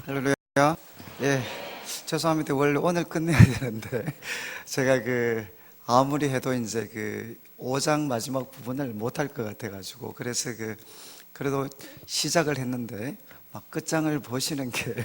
할렐루야. 예, 죄송합니다. 원래 오늘 끝내야 되는데 제가 아무리 해도 이제 5장 마지막 부분을 못 할 것 같아가지고 그래서 그래도 시작을 했는데 막 끝장을 보시는 게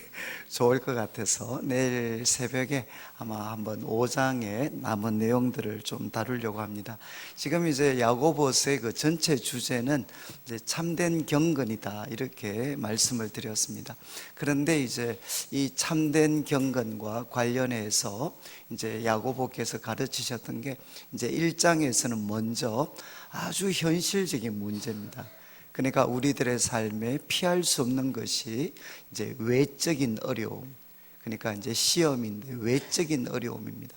좋을 것 같아서 내일 새벽에 아마 한번 5장의 남은 내용들을 좀 다루려고 합니다. 지금 이제 야고보서의 전체 주제는 이제 참된 경건이다 이렇게 말씀을 드렸습니다. 그런데 이제 이 참된 경건과 관련해서 이제 야고보께서 가르치셨던 게 이제 1장에서는 먼저 아주 현실적인 문제입니다. 그러니까 우리들의 삶에 피할 수 없는 것이 이제 외적인 어려움, 그러니까 이제 시험인데 외적인 어려움입니다.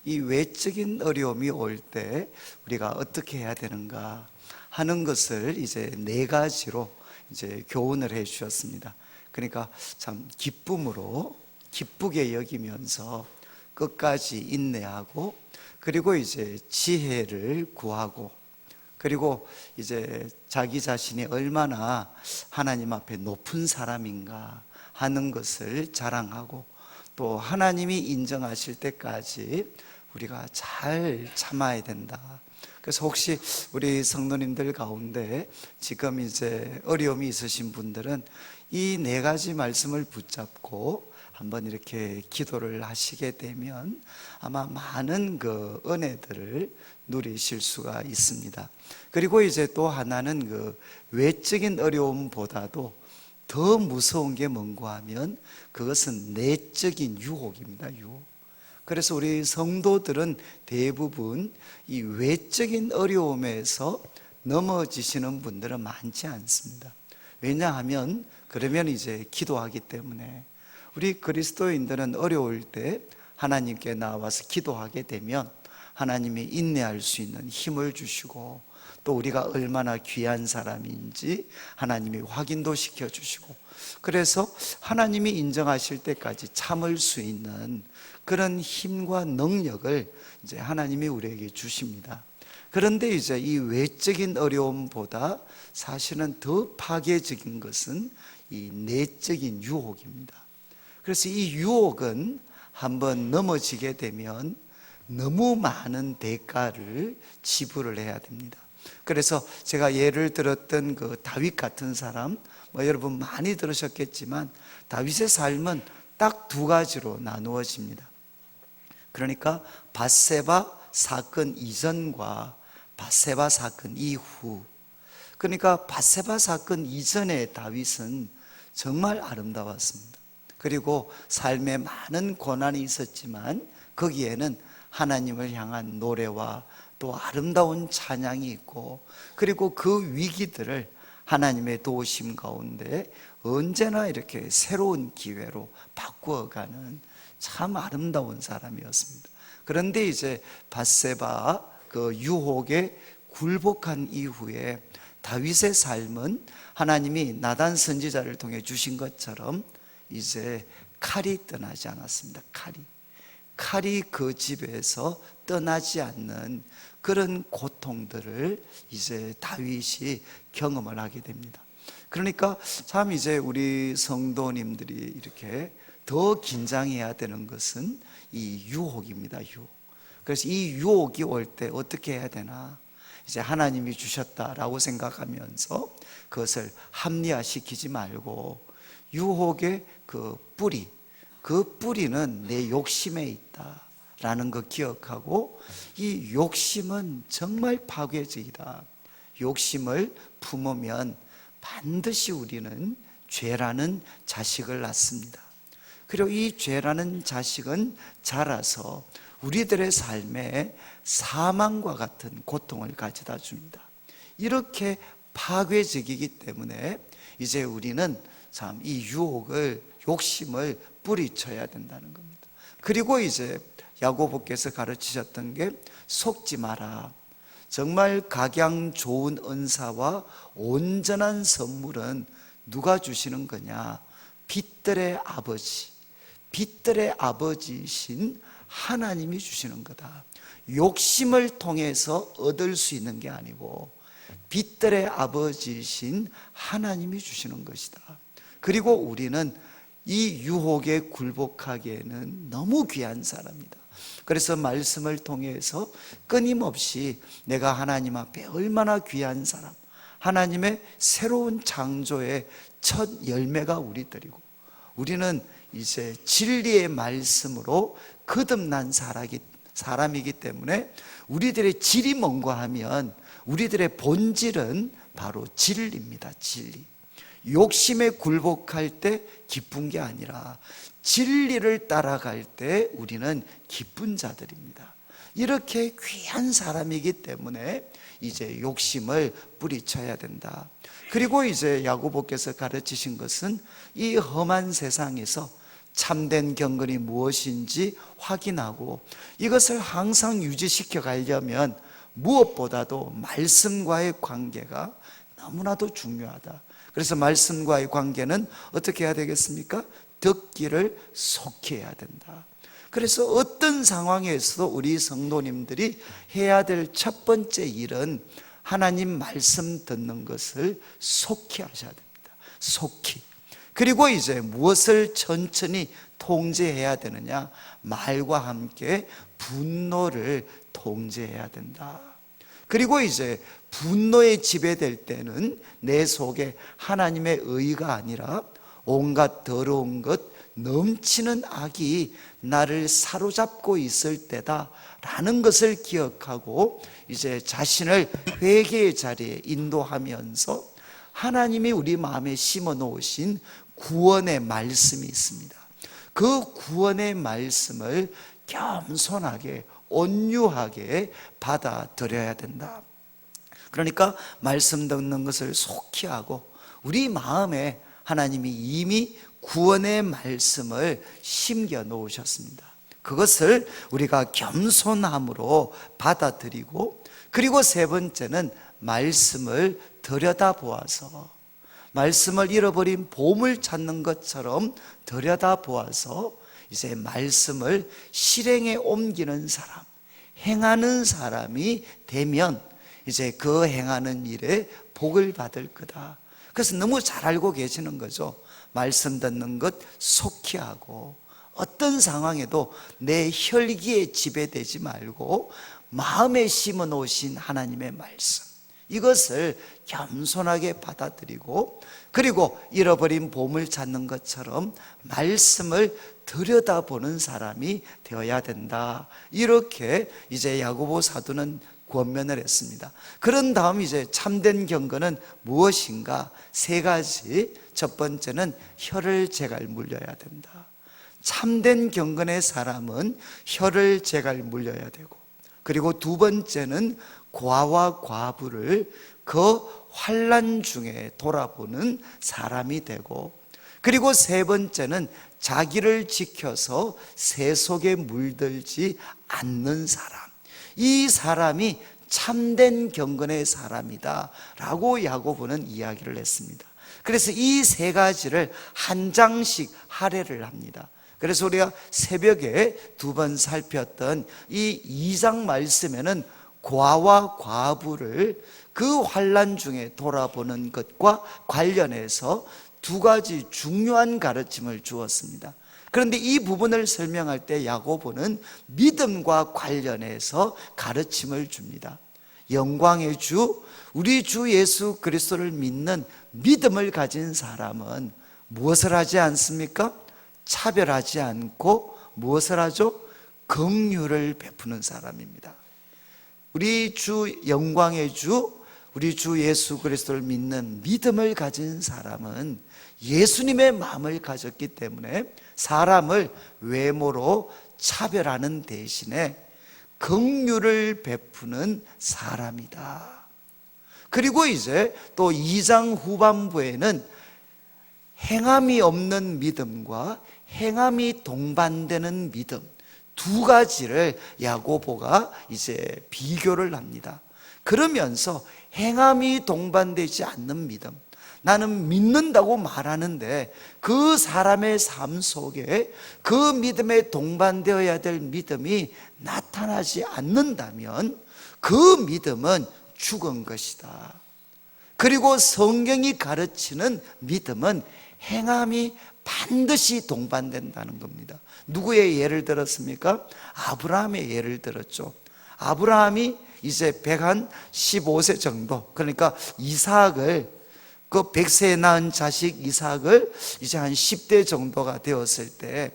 이 외적인 어려움이 올 때 우리가 어떻게 해야 되는가 하는 것을 이제 4가지로 이제 교훈을 해 주셨습니다. 그러니까 참 기쁘게 여기면서 끝까지 인내하고, 그리고 이제 지혜를 구하고, 그리고 이제 자기 자신이 얼마나 하나님 앞에 높은 사람인가 하는 것을 자랑하고, 또 하나님이 인정하실 때까지 우리가 잘 참아야 된다. 그래서 혹시 우리 성도님들 가운데 지금 이제 어려움이 있으신 분들은 이 4가지 말씀을 붙잡고 한번 이렇게 기도를 하시게 되면 아마 많은 은혜들을 누리실 수가 있습니다. 그리고 이제 또 하나는 외적인 어려움보다도 더 무서운 게 뭔가 하면 그것은 내적인 유혹입니다. 유혹. 그래서 우리 성도들은 대부분 이 외적인 어려움에서 넘어지시는 분들은 많지 않습니다. 왜냐하면 그러면 이제 기도하기 때문에. 우리 그리스도인들은 어려울 때 하나님께 나와서 기도하게 되면 하나님이 인내할 수 있는 힘을 주시고, 또 우리가 얼마나 귀한 사람인지 하나님이 확인도 시켜주시고, 그래서 하나님이 인정하실 때까지 참을 수 있는 그런 힘과 능력을 이제 하나님이 우리에게 주십니다. 그런데 이제 이 외적인 어려움보다 사실은 더 파괴적인 것은 이 내적인 유혹입니다. 그래서 이 유혹은 한번 넘어지게 되면 너무 많은 대가를 지불을 해야 됩니다. 그래서 제가 예를 들었던 다윗 같은 사람, 여러분 많이 들으셨겠지만 다윗의 삶은 딱 2가지로 나누어집니다. 그러니까 밧세바 사건 이전과 밧세바 사건 이후. 그러니까 밧세바 사건 이전의 다윗은 정말 아름다웠습니다. 그리고 삶에 많은 고난이 있었지만 거기에는 하나님을 향한 노래와 또 아름다운 찬양이 있고, 그리고 그 위기들을 하나님의 도우심 가운데 언제나 이렇게 새로운 기회로 바꾸어가는 참 아름다운 사람이었습니다. 그런데 이제 밧세바 유혹에 굴복한 이후에 다윗의 삶은 하나님이 나단 선지자를 통해 주신 것처럼 이제 칼이 떠나지 않았습니다. 칼이 그 집에서 떠나지 않는 그런 고통들을 이제 다윗이 경험을 하게 됩니다. 그러니까 참 이제 우리 성도님들이 이렇게 더 긴장해야 되는 것은 이 유혹입니다. 유혹. 그래서 이 유혹이 올 때 어떻게 해야 되나? 이제 하나님이 주셨다라고 생각하면서 그것을 합리화시키지 말고, 유혹의 그 뿌리는 내 욕심에 있다라는 거 기억하고, 이 욕심은 정말 파괴적이다. 욕심을 품으면 반드시 우리는 죄라는 자식을 낳습니다. 그리고 이 죄라는 자식은 자라서 우리들의 삶에 사망과 같은 고통을 가져다 줍니다. 이렇게 파괴적이기 때문에 이제 우리는 참 이 욕심을 뿌리쳐야 된다는 겁니다. 그리고 이제 야고보께서 가르치셨던 게 속지 마라. 정말 각양 좋은 은사와 온전한 선물은 누가 주시는 거냐? 빛들의 아버지이신 하나님이 주시는 거다. 욕심을 통해서 얻을 수 있는 게 아니고 빛들의 아버지이신 하나님이 주시는 것이다. 그리고 우리는 이 유혹에 굴복하기에는 너무 귀한 사람이다. 그래서 말씀을 통해서 끊임없이 내가 하나님 앞에 얼마나 귀한 사람, 하나님의 새로운 창조의 첫 열매가 우리들이고, 우리는 이제 진리의 말씀으로 거듭난 사람이기 때문에 우리들의 질이 뭔가 하면 우리들의 본질은 바로 진리입니다. 진리. 욕심에 굴복할 때 기쁜 게 아니라 진리를 따라갈 때 우리는 기쁜 자들입니다. 이렇게 귀한 사람이기 때문에 이제 욕심을 뿌리쳐야 된다. 그리고 이제 야고보께서 가르치신 것은 이 험한 세상에서 참된 경건이 무엇인지 확인하고 이것을 항상 유지시켜 가려면 무엇보다도 말씀과의 관계가 너무나도 중요하다. 그래서 말씀과의 관계는 어떻게 해야 되겠습니까? 듣기를 속히 해야 된다. 그래서 어떤 상황에서도 우리 성도님들이 해야 될 첫 번째 일은 하나님 말씀 듣는 것을 속히 하셔야 됩니다. 속히. 그리고 이제 무엇을 천천히 통제해야 되느냐? 말과 함께 분노를 통제해야 된다. 그리고 이제 분노에 지배될 때는 내 속에 하나님의 의가 아니라 온갖 더러운 것, 넘치는 악이 나를 사로잡고 있을 때다라는 것을 기억하고 이제 자신을 회개의 자리에 인도하면서 하나님이 우리 마음에 심어 놓으신 구원의 말씀이 있습니다. 그 구원의 말씀을 겸손하게 온유하게 받아들여야 된다. 그러니까 말씀 듣는 것을 속히 하고 우리 마음에 하나님이 이미 구원의 말씀을 심겨 놓으셨습니다. 그것을 우리가 겸손함으로 받아들이고, 그리고 세 번째는 말씀을 들여다보아서, 말씀을 잃어버린 보물 찾는 것처럼 들여다보아서 이제 말씀을 실행에 옮기는 사람, 행하는 사람이 되면 이제 그 행하는 일에 복을 받을 거다. 그래서 너무 잘 알고 계시는 거죠. 말씀 듣는 것 속히 하고 어떤 상황에도 내 혈기에 지배되지 말고 마음에 심어 놓으신 하나님의 말씀, 이것을 겸손하게 받아들이고, 그리고 잃어버린 보물 찾는 것처럼 말씀을 들여다보는 사람이 되어야 된다. 이렇게 이제 야고보 사도는 권면을 했습니다. 그런 다음 이제 참된 경건은 무엇인가? 세 가지. 첫 번째는 혀를 제갈 물려야 된다. 참된 경건의 사람은 혀를 제갈 물려야 되고, 그리고 두 번째는 과와 과부를 그 환난 중에 돌아보는 사람이 되고, 그리고 세 번째는 자기를 지켜서 세속에 물들지 않는 사람, 이 사람이 참된 경건의 사람이다 라고 야고보는 이야기를 했습니다. 그래서 이 세 가지를 한 장씩 할애를 합니다. 그래서 우리가 새벽에 두 번 살폈던 이 2장 말씀에는 과와 과부를 그 환난 중에 돌아보는 것과 관련해서 두 가지 중요한 가르침을 주었습니다. 그런데 이 부분을 설명할 때 야고보는 믿음과 관련해서 가르침을 줍니다. 영광의 주, 우리 주 예수 그리스도를 믿는 믿음을 가진 사람은 무엇을 하지 않습니까? 차별하지 않고 무엇을 하죠? 긍휼을 베푸는 사람입니다. 우리 주 영광의 주, 우리 주 예수 그리스도를 믿는 믿음을 가진 사람은 예수님의 마음을 가졌기 때문에 사람을 외모로 차별하는 대신에 긍휼을 베푸는 사람이다. 그리고 이제 또 2장 후반부에는 행함이 없는 믿음과 행함이 동반되는 믿음, 두 가지를 야고보가 이제 비교를 합니다. 그러면서 행함이 동반되지 않는 믿음, 나는 믿는다고 말하는데 그 사람의 삶 속에 그 믿음에 동반되어야 될 믿음이 나타나지 않는다면 그 믿음은 죽은 것이다. 그리고 성경이 가르치는 믿음은 행함이 반드시 동반된다는 겁니다. 누구의 예를 들었습니까? 아브라함의 예를 들었죠. 아브라함이 이제 115세 정도, 그러니까 이삭을, 그 100세에 낳은 자식 이삭을 이제 한 10대 정도가 되었을 때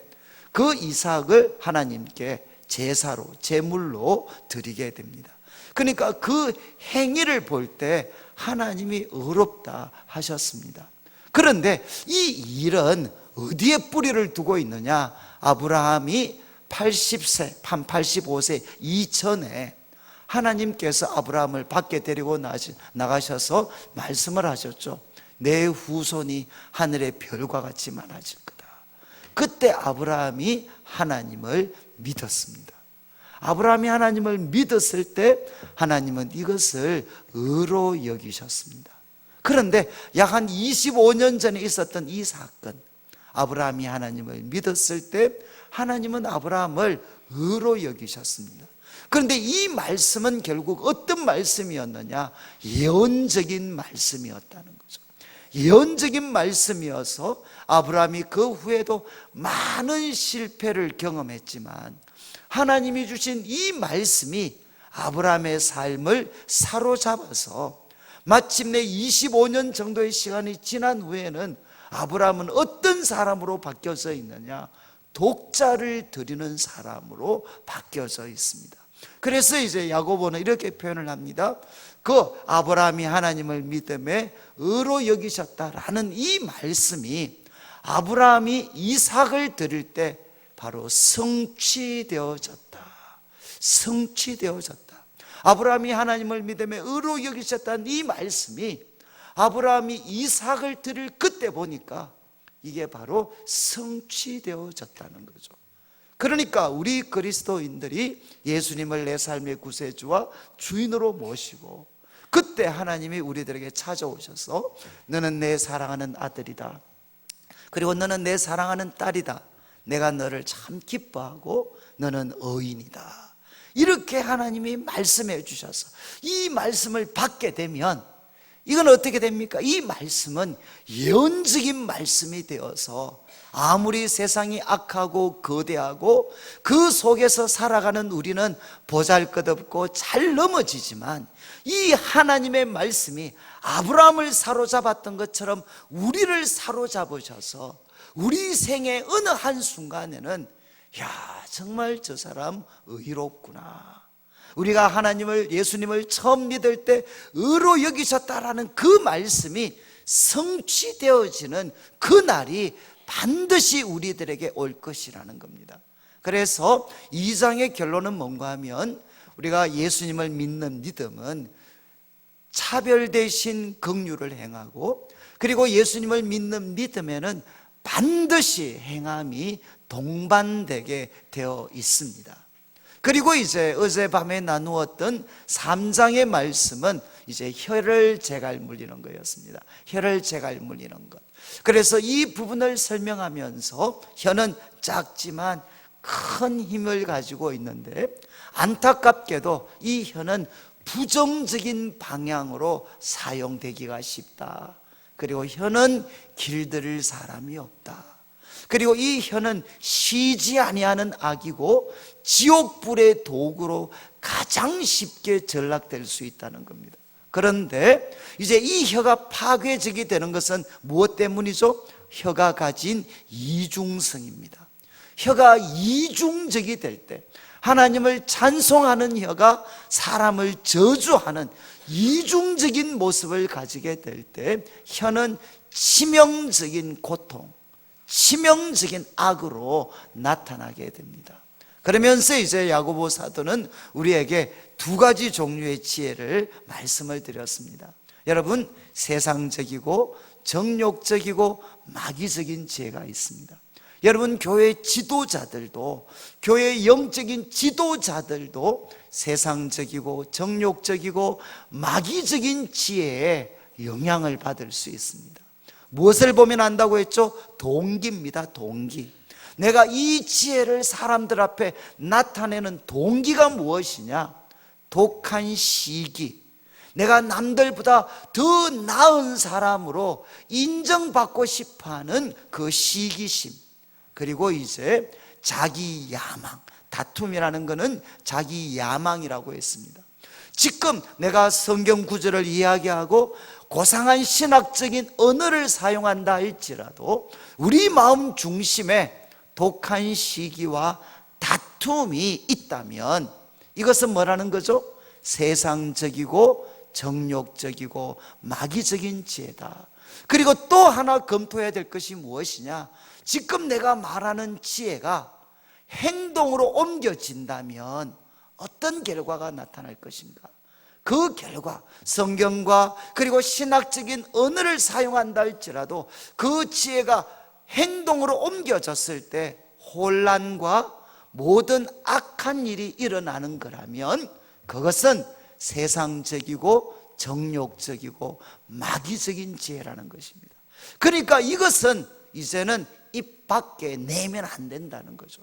그 이삭을 하나님께 제사로, 제물로 드리게 됩니다. 그러니까 그 행위를 볼 때 하나님이 의롭다 하셨습니다. 그런데 이 일은 어디에 뿌리를 두고 있느냐? 아브라함이 80세, 한 85세 이전에 하나님께서 아브라함을 밖에 데리고 나가셔서 말씀을 하셨죠. 내 후손이 하늘의 별과 같이 많아질 거다. 그때 아브라함이 하나님을 믿었습니다. 아브라함이 하나님을 믿었을 때 하나님은 이것을 의로 여기셨습니다. 그런데 약 한 25년 전에 있었던 이 사건, 아브라함이 하나님을 믿었을 때 하나님은 아브라함을 의로 여기셨습니다. 그런데 이 말씀은 결국 어떤 말씀이었느냐? 예언적인 말씀이었다는 거죠. 예언적인 말씀이어서 아브라함이 그 후에도 많은 실패를 경험했지만 하나님이 주신 이 말씀이 아브라함의 삶을 사로잡아서 마침내 25년 정도의 시간이 지난 후에는 아브라함은 어떤 사람으로 바뀌어져 있느냐? 독자를 드리는 사람으로 바뀌어져 있습니다. 그래서 이제 야고보는 이렇게 표현을 합니다. 그 아브라함이 하나님을 믿음에 의로 여기셨다라는 이 말씀이 아브라함이 이삭을 드릴 때 바로 성취되어졌다. 성취되어졌다. 아브라함이 하나님을 믿음에 의로 여기셨다는 이 말씀이 아브라함이 이삭을 드릴 그때 보니까 이게 바로 성취되어졌다는 거죠. 그러니까 우리 그리스도인들이 예수님을 내 삶의 구세주와 주인으로 모시고 그때 하나님이 우리들에게 찾아오셔서 너는 내 사랑하는 아들이다. 그리고 너는 내 사랑하는 딸이다. 내가 너를 참 기뻐하고 너는 의인이다. 이렇게 하나님이 말씀해 주셔서 이 말씀을 받게 되면 이건 어떻게 됩니까? 이 말씀은 예언적인 말씀이 되어서 아무리 세상이 악하고 거대하고 그 속에서 살아가는 우리는 보잘것없고 잘 넘어지지만 이 하나님의 말씀이 아브라함을 사로잡았던 것처럼 우리를 사로잡으셔서 우리 생의 어느 한순간에는 야, 정말 저 사람 의롭구나. 우리가 하나님을, 예수님을 처음 믿을 때 의로 여기셨다라는 그 말씀이 성취되어지는 그 날이 반드시 우리들에게 올 것이라는 겁니다. 그래서 2장의 결론은 뭔가 하면 우리가 예수님을 믿는 믿음은 차별되신 긍휼을 행하고 그리고 예수님을 믿는 믿음에는 반드시 행함이 동반되게 되어 있습니다. 그리고 이제 어젯밤에 나누었던 3장의 말씀은 이제 혀를 제갈 물리는 거였습니다. 혀를 제갈 물리는 것. 그래서 이 부분을 설명하면서 혀는 작지만 큰 힘을 가지고 있는데 안타깝게도 이 혀는 부정적인 방향으로 사용되기가 쉽다. 그리고 혀는 길들일 사람이 없다. 그리고 이 혀는 쉬지 아니하는 악이고 지옥불의 도구로 가장 쉽게 전락될 수 있다는 겁니다. 그런데 이제 이 혀가 파괴적이 되는 것은 무엇 때문이죠? 혀가 가진 이중성입니다. 혀가 이중적이 될 때, 하나님을 찬송하는 혀가 사람을 저주하는 이중적인 모습을 가지게 될 때 혀는 치명적인 고통, 치명적인 악으로 나타나게 됩니다. 그러면서 이제 야고보 사도는 우리에게 두 가지 종류의 지혜를 말씀을 드렸습니다. 여러분, 세상적이고 정욕적이고 마귀적인 지혜가 있습니다. 여러분, 교회 지도자들도, 교회 영적인 지도자들도 세상적이고 정욕적이고 마귀적인 지혜에 영향을 받을 수 있습니다. 무엇을 보면 안다고 했죠? 동기입니다. 동기. 내가 이 지혜를 사람들 앞에 나타내는 동기가 무엇이냐? 독한 시기, 내가 남들보다 더 나은 사람으로 인정받고 싶어하는 그 시기심, 그리고 이제 자기 야망, 다툼이라는 것은 자기 야망이라고 했습니다. 지금 내가 성경 구절을 이야기하고 고상한 신학적인 언어를 사용한다 할지라도 우리 마음 중심에 독한 시기와 다툼이 있다면 이것은 뭐라는 거죠? 세상적이고 정욕적이고 마귀적인 지혜다. 그리고 또 하나 검토해야 될 것이 무엇이냐? 지금 내가 말하는 지혜가 행동으로 옮겨진다면 어떤 결과가 나타날 것인가? 그 결과, 성경과 그리고 신학적인 언어를 사용한다 할지라도 그 지혜가 행동으로 옮겨졌을 때 혼란과 모든 악한 일이 일어나는 거라면 그것은 세상적이고 정욕적이고 마귀적인 지혜라는 것입니다. 그러니까 이것은 이제는 입 밖에 내면 안 된다는 거죠.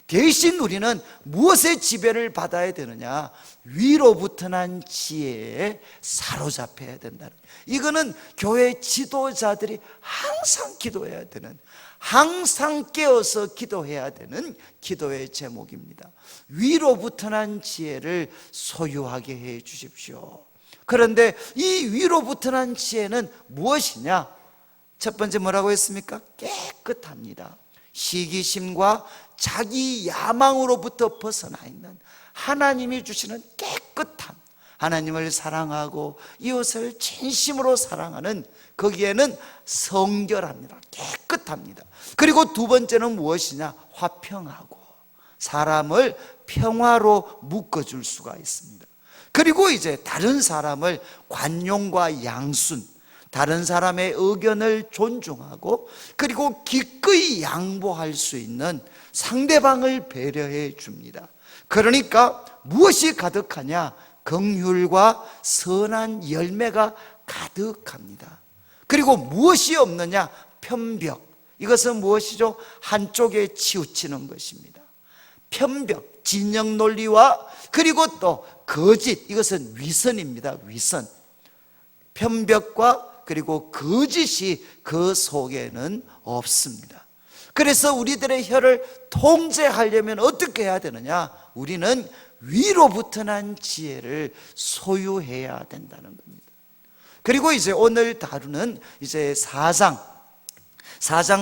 대신 우리는 무엇의 지배를 받아야 되느냐? 위로부터 난 지혜에 사로잡혀야 된다는 거예요. 이거는 교회 지도자들이 항상 기도해야 되는, 항상 깨어서 기도해야 되는 기도의 제목입니다. 위로부터 난 지혜를 소유하게 해 주십시오. 그런데 이 위로부터 난 지혜는 무엇이냐? 첫 번째 뭐라고 했습니까? 깨끗합니다. 시기심과 자기 야망으로부터 벗어나 있는 하나님이 주시는 깨끗함, 하나님을 사랑하고 이웃을 진심으로 사랑하는, 거기에는 성결합니다. 깨끗합니다. 그리고 두 번째는 무엇이냐? 화평하고 사람을 평화로 묶어줄 수가 있습니다. 그리고 이제 다른 사람을 관용과 양순, 다른 사람의 의견을 존중하고 그리고 기꺼이 양보할 수 있는 상대방을 배려해 줍니다. 그러니까 무엇이 가득하냐? 긍휼과 선한 열매가 가득합니다. 그리고 무엇이 없느냐? 편벽. 이것은 무엇이죠? 한쪽에 치우치는 것입니다. 편벽, 진영 논리와 그리고 또 거짓, 이것은 위선입니다. 위선. 편벽과 그리고 거짓이 그 속에는 없습니다. 그래서 우리들의 혀를 통제하려면 어떻게 해야 되느냐? 우리는 위로부터 난 지혜를 소유해야 된다는 겁니다. 그리고 이제 오늘 다루는 이제 4장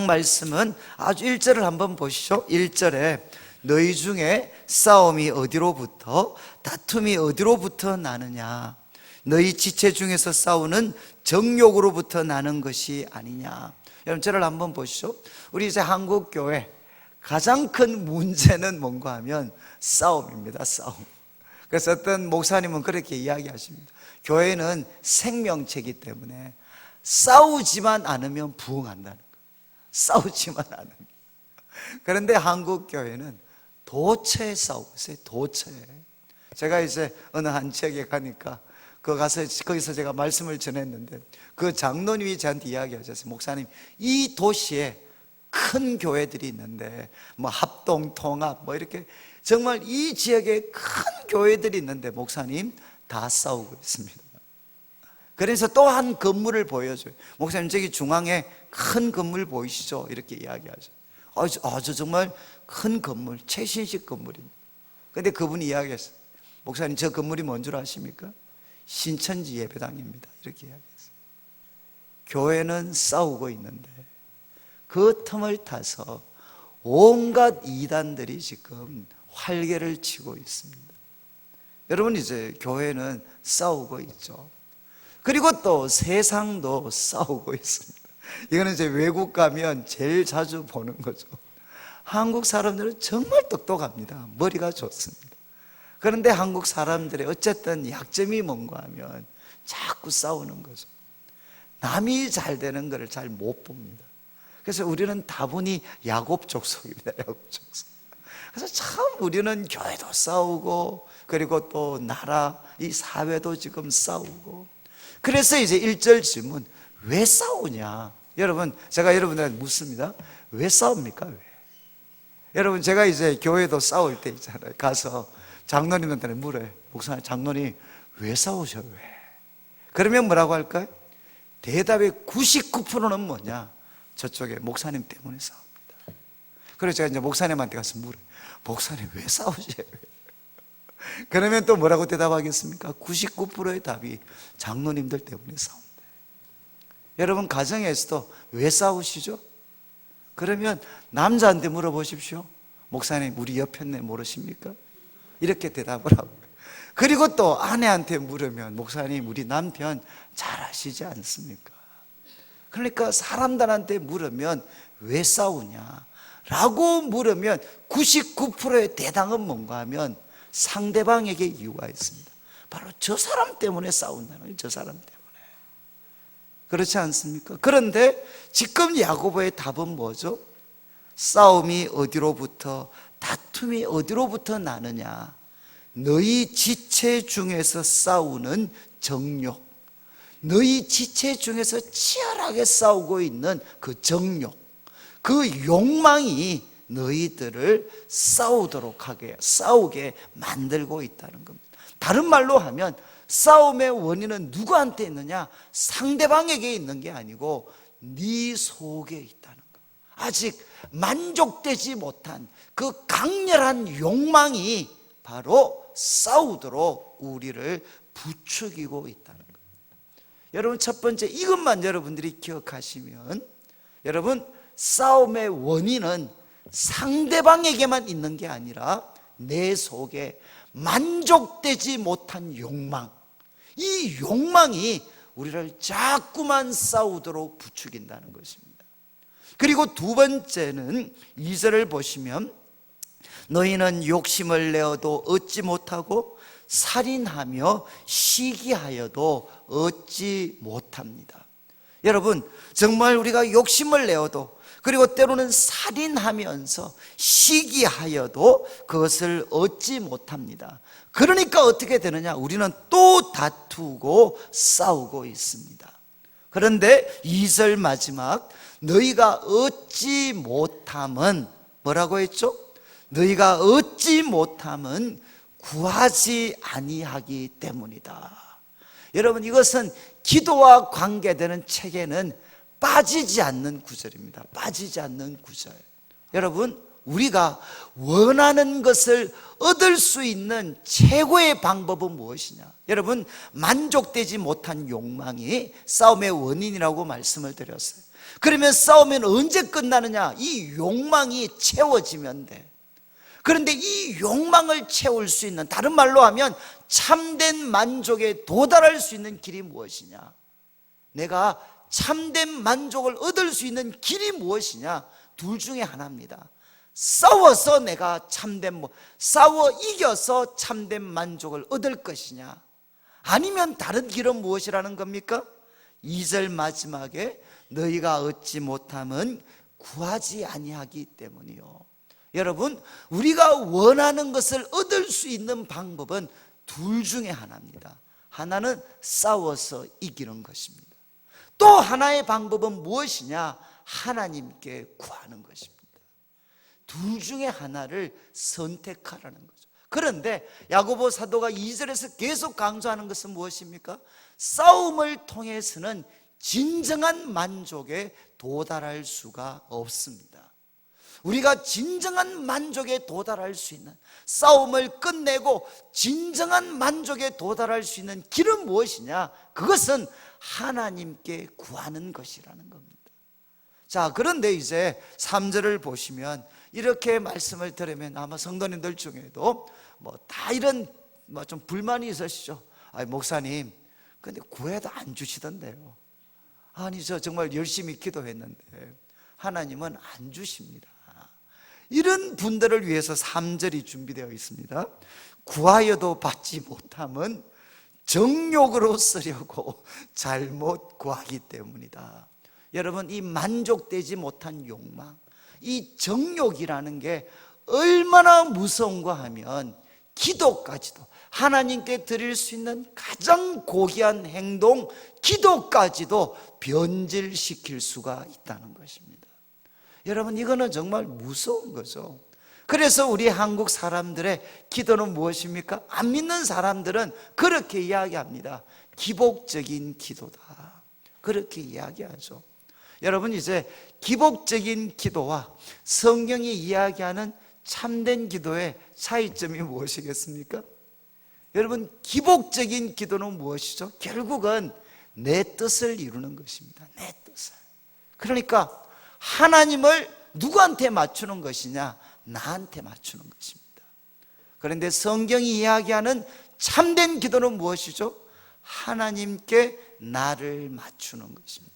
말씀은 아주 1절을 한번 보시죠. 1절에 너희 중에 싸움이 어디로부터, 다툼이 어디로부터 나느냐? 너희 지체 중에서 싸우는 정욕으로부터 나는 것이 아니냐? 여러분 저를 한번 보시죠. 우리 이제 한국 교회 가장 큰 문제는 뭔가 하면 싸움입니다. 싸움. 그래서 어떤 목사님은 그렇게 이야기하십니다. 교회는 생명체이기 때문에 싸우지만 않으면 부흥한다는 거예요. 싸우지만 않으면. 그런데 한국 교회는 도처에 싸우고 있어요. 도처에. 제가 이제 어느 한 지역에 가니까 거기서 제가 말씀을 전했는데 그 장로님이 저한테 이야기하셨어요. 목사님, 이 도시에 큰 교회들이 있는데 뭐 합동, 통합 뭐 이렇게 정말 이 지역에 큰 교회들이 있는데 목사님 다 싸우고 있습니다. 그래서 또 한 건물을 보여줘요. 목사님 저기 중앙에 큰 건물 보이시죠? 이렇게 이야기하죠. 아주 정말 큰 건물, 최신식 건물입니다. 근데 그분이 이야기했어요. 목사님 저 건물이 뭔 줄 아십니까? 신천지 예배당입니다. 이렇게 이야기했어요. 교회는 싸우고 있는데 그 틈을 타서 온갖 이단들이 지금 활개를 치고 있습니다. 여러분 이제 교회는 싸우고 있죠. 그리고 또 세상도 싸우고 있습니다. 이거는 이제 외국 가면 제일 자주 보는 거죠. 한국 사람들은 정말 똑똑합니다. 머리가 좋습니다. 그런데 한국 사람들의 어쨌든 약점이 뭔가 하면 자꾸 싸우는 거죠. 남이 잘 되는 것을 잘 못 봅니다. 그래서 우리는 다분히 야곱 족속입니다. 야곱 족속. 그래서 참 우리는 교회도 싸우고 그리고 또 나라, 이 사회도 지금 싸우고. 그래서 이제 1절 질문, 왜 싸우냐? 여러분, 제가 여러분들한테 묻습니다. 왜 싸웁니까? 왜? 여러분, 제가 이제 교회도 싸울 때 있잖아요. 가서 장로님한테 물어요. 목사님, 장로님 왜 싸우셔? 왜? 그러면 뭐라고 할까요? 대답의 99%는 뭐냐? 저쪽에 목사님 때문에 싸웁니다. 그래서 제가 이제 목사님한테 가서 물어요. 목사님 왜 싸우세요? 그러면 또 뭐라고 대답하겠습니까? 99%의 답이 장로님들 때문에 싸운다. 여러분 가정에서도 왜 싸우시죠? 그러면 남자한테 물어보십시오. 목사님 우리 여편네 모르십니까? 이렇게 대답을 하고, 그리고 또 아내한테 물으면 목사님 우리 남편 잘 아시지 않습니까? 그러니까 사람들한테 물으면 왜 싸우냐 라고 물으면 99%의 대답은 뭔가 하면 상대방에게 이유가 있습니다. 바로 저 사람 때문에 싸운다는 거예요. 저 사람 때문에. 그렇지 않습니까? 그런데 지금 야고보의 답은 뭐죠? 싸움이 어디로부터, 다툼이 어디로부터 나느냐? 너희 지체 중에서 싸우는 정욕, 너희 지체 중에서 치열하게 싸우고 있는 그 정욕, 그 욕망이 너희들을 싸우게 만들고 있다는 겁니다. 다른 말로 하면 싸움의 원인은 누구한테 있느냐? 상대방에게 있는 게 아니고 네 속에 있다는 것. 아직 만족되지 못한 그 강렬한 욕망이 바로 싸우도록 우리를 부추기고 있다는 것. 여러분 첫 번째 이것만 여러분들이 기억하시면, 여러분 싸움의 원인은 상대방에게만 있는 게 아니라 내 속에 만족되지 못한 욕망, 이 욕망이 우리를 자꾸만 싸우도록 부추긴다는 것입니다. 그리고 두 번째는 2절을 보시면 너희는 욕심을 내어도 얻지 못하고 살인하며 시기하여도 얻지 못합니다. 여러분 정말 우리가 욕심을 내어도, 그리고 때로는 살인하면서 시기하여도 그것을 얻지 못합니다. 그러니까 어떻게 되느냐? 우리는 또 다투고 싸우고 있습니다. 그런데 2절 마지막 너희가 얻지 못함은 뭐라고 했죠? 너희가 얻지 못함은 구하지 아니하기 때문이다. 여러분 이것은 기도와 관계되는 책에는 빠지지 않는 구절입니다. 빠지지 않는 구절. 여러분 우리가 원하는 것을 얻을 수 있는 최고의 방법은 무엇이냐? 여러분 만족되지 못한 욕망이 싸움의 원인이라고 말씀을 드렸어요. 그러면 싸움은 언제 끝나느냐? 이 욕망이 채워지면 돼. 그런데 이 욕망을 채울 수 있는, 다른 말로 하면 참된 만족에 도달할 수 있는 길이 무엇이냐? 내가 참된 만족을 얻을 수 있는 길이 무엇이냐? 둘 중에 하나입니다. 싸워서 내가 싸워 이겨서 참된 만족을 얻을 것이냐, 아니면 다른 길은 무엇이라는 겁니까? 2절 마지막에 너희가 얻지 못함은 구하지 아니하기 때문이요. 여러분 우리가 원하는 것을 얻을 수 있는 방법은 둘 중에 하나입니다. 하나는 싸워서 이기는 것입니다. 또 하나의 방법은 무엇이냐? 하나님께 구하는 것입니다. 둘 중에 하나를 선택하라는 거죠. 그런데 야고보 사도가 2절에서 계속 강조하는 것은 무엇입니까? 싸움을 통해서는 진정한 만족에 도달할 수가 없습니다. 우리가 진정한 만족에 도달할 수 있는, 싸움을 끝내고 진정한 만족에 도달할 수 있는 길은 무엇이냐? 그것은 하나님께 구하는 것이라는 겁니다. 자, 그런데 이제 3절을 보시면 이렇게 말씀을 들으면 아마 성도님들 중에도 다 이런 좀 불만이 있으시죠. 목사님 근데 구해도 안 주시던데요. 아니 저 정말 열심히 기도했는데 하나님은 안 주십니다. 이런 분들을 위해서 3절이 준비되어 있습니다. 구하여도 받지 못함은 정욕으로 쓰려고 잘못 구하기 때문이다. 여러분 이 만족되지 못한 욕망, 이 정욕이라는 게 얼마나 무서운가 하면 기도까지도, 하나님께 드릴 수 있는 가장 고귀한 행동 기도까지도 변질시킬 수가 있다는 것입니다. 여러분 이거는 정말 무서운 거죠. 그래서 우리 한국 사람들의 기도는 무엇입니까? 안 믿는 사람들은 그렇게 이야기합니다. 기복적인 기도다, 그렇게 이야기하죠. 여러분, 이제 기복적인 기도와 성경이 이야기하는 참된 기도의 차이점이 무엇이겠습니까? 여러분, 기복적인 기도는 무엇이죠? 결국은 내 뜻을 이루는 것입니다. 내 뜻을. 그러니까 하나님을 누구한테 맞추는 것이냐? 나한테 맞추는 것입니다. 그런데 성경이 이야기하는 참된 기도는 무엇이죠? 하나님께 나를 맞추는 것입니다.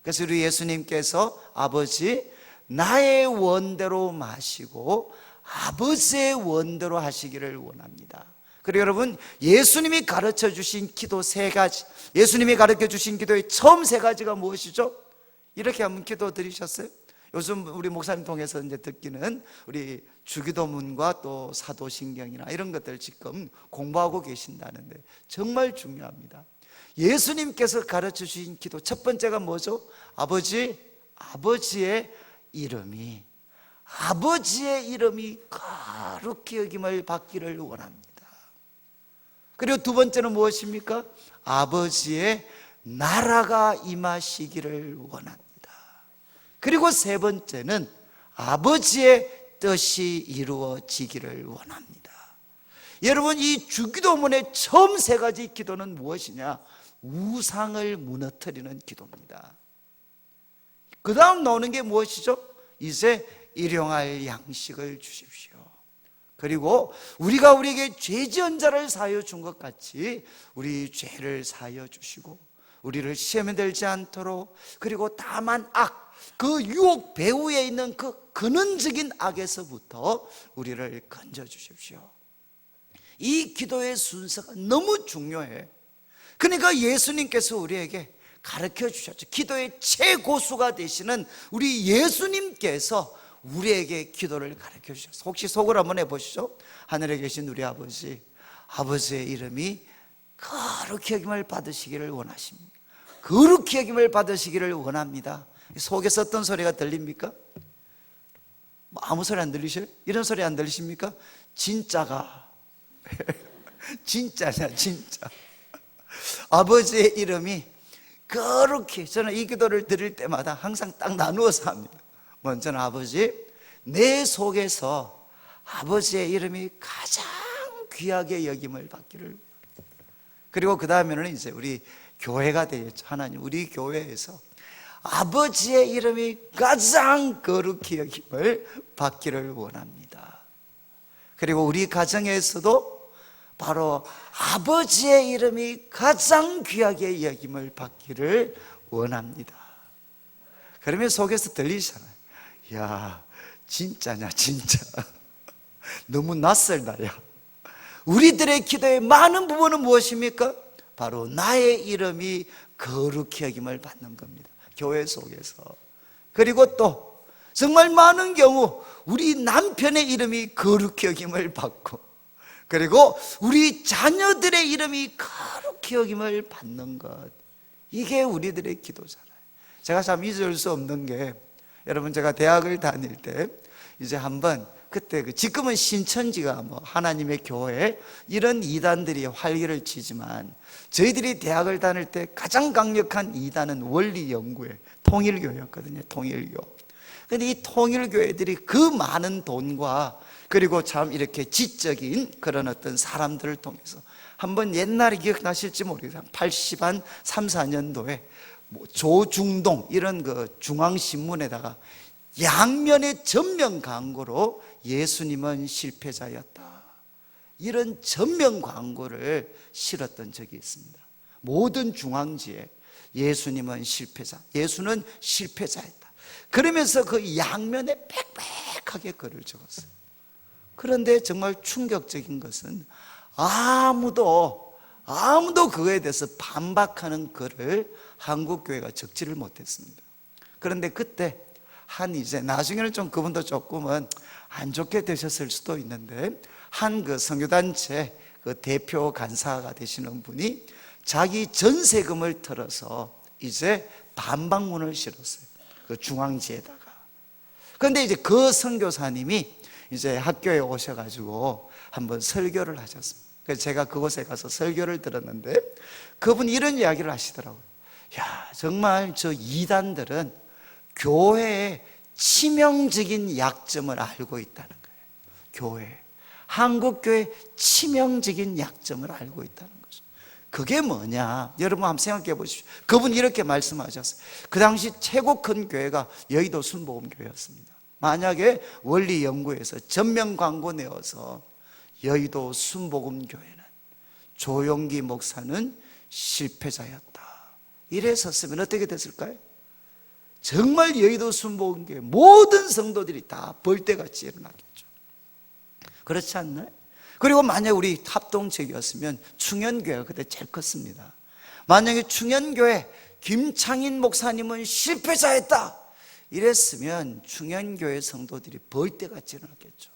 그래서 우리 예수님께서 아버지, 나의 원대로 마시고 아버지의 원대로 하시기를 원합니다. 그리고 여러분, 예수님이 가르쳐 주신 기도 3가지, 예수님이 가르쳐 주신 기도의 처음 3가지가 무엇이죠? 이렇게 한번 기도 드리셨어요? 요즘 우리 목사님 통해서 이제 듣기는 우리 주기도문과 또 사도신경이나 이런 것들 지금 공부하고 계신다는데 정말 중요합니다. 예수님께서 가르쳐 주신 기도 첫 번째가 뭐죠? 아버지, 아버지의 이름이 거룩히 여김을 받기를 원합니다. 그리고 두 번째는 무엇입니까? 아버지의 나라가 임하시기를 원합니다. 그리고 세 번째는 아버지의 뜻이 이루어지기를 원합니다. 여러분, 이 주기도문의 처음 3가지 기도는 무엇이냐? 우상을 무너뜨리는 기도입니다. 그 다음 나오는 게 무엇이죠? 이제 일용할 양식을 주십시오. 그리고 우리가 우리에게 죄 지은 자를 사하여 준 것 같이 우리 죄를 사하여 주시고 우리를 시험에 들지 않도록, 그리고 다만 그 유혹 배후에 있는 그 근원적인 악에서부터 우리를 건져 주십시오. 이 기도의 순서가 너무 중요해. 그러니까 예수님께서 우리에게 가르쳐 주셨죠. 기도의 최고수가 되시는 우리 예수님께서 우리에게 기도를 가르쳐 주셨어요. 혹시 속을 한번 해보시죠. 하늘에 계신 우리 아버지, 아버지의 이름이 거룩히 여김을 받으시기를 원하십니다. 거룩히 여김을 받으시기를 원합니다. 속에서 어떤 소리가 들립니까? 아무 소리 안 들리셔요? 이런 소리 안 들리십니까? 진짜가 진짜냐, 진짜. 아버지의 이름이 거룩히, 저는 이 기도를 드릴 때마다 항상 딱 나누어서 합니다. 먼저는 아버지, 내 속에서 아버지의 이름이 가장 귀하게 여김을 받기를. 그리고 그 다음에는 이제 우리 교회가 되겠죠. 하나님, 우리 교회에서 아버지의 이름이 가장 거룩히 여김을 받기를 원합니다. 그리고 우리 가정에서도 바로 아버지의 이름이 가장 귀하게 여김을 받기를 원합니다. 그러면 속에서 들리잖아요. 야, 진짜냐, 진짜. 너무 낯설다, 야. 우리들의 기도의 많은 부분은 무엇입니까? 바로 나의 이름이 거룩히 여김을 받는 겁니다. 교회 속에서. 그리고 또 정말 많은 경우 우리 남편의 이름이 거룩히 여김을 받고, 그리고 우리 자녀들의 이름이 거룩히 여김을 받는 것, 이게 우리들의 기도잖아요. 제가 참 잊을 수 없는 게, 여러분, 제가 대학을 다닐 때 이제 한번, 그때 지금은 신천지가 하나님의 교회 이런 이단들이 활기를 치지만, 저희들이 대학을 다닐 때 가장 강력한 이단은 원리연구회 통일교였거든요. 통일교. 그런데 이 통일교회들이 그 많은 돈과, 그리고 참 이렇게 지적인 그런 어떤 사람들을 통해서 한번, 옛날에 기억나실지 모르겠어요. 80한 3, 4년도에 조중동 이런 그 중앙신문에다가 양면의 전면 광고로 예수님은 실패자였다, 이런 전면 광고를 실었던 적이 있습니다. 모든 중앙지에 예수님은 실패자, 예수는 실패자였다, 그러면서 그 양면에 빽빽하게 글을 적었어요. 그런데 정말 충격적인 것은 아무도 그거에 대해서 반박하는 글을 한국교회가 적지를 못했습니다. 그런데 그때 이제 나중에는 좀 그분도 조금은 안 좋게 되셨을 수도 있는데, 한 그 선교단체 그 대표 간사가 되시는 분이 자기 전세금을 털어서 이제 반박문을 실었어요. 그 중앙지에다가. 그런데 이제 그 선교사님이 이제 학교에 오셔가지고 한번 설교를 하셨습니다. 그래서 제가 그곳에 가서 설교를 들었는데 그분이 이런 이야기를 하시더라고요. 야, 정말 저 이단들은 교회의 치명적인 약점을 알고 있다는 거예요. 한국교회의 치명적인 약점을 알고 있다는 거죠. 그게 뭐냐? 여러분 한번 생각해 보십시오. 그분이 이렇게 말씀하셨어요. 그 당시 최고 큰 교회가 여의도 순복음교회였습니다. 만약에 원리 연구에서 전면 광고 내어서 여의도 순복음교회는 조용기 목사는 실패자였다 이랬었으면 어떻게 됐을까요? 정말 여의도 순복음교회 모든 성도들이 다 벌떼같이 일어났겠죠. 그렇지 않나요? 그리고 만약 우리 합동체계였으면 충현교회가 그때 제일 컸습니다. 만약에 충현교회 김창인 목사님은 실패자였다 이랬으면 충현교회 성도들이 벌떼같이 일어났겠죠.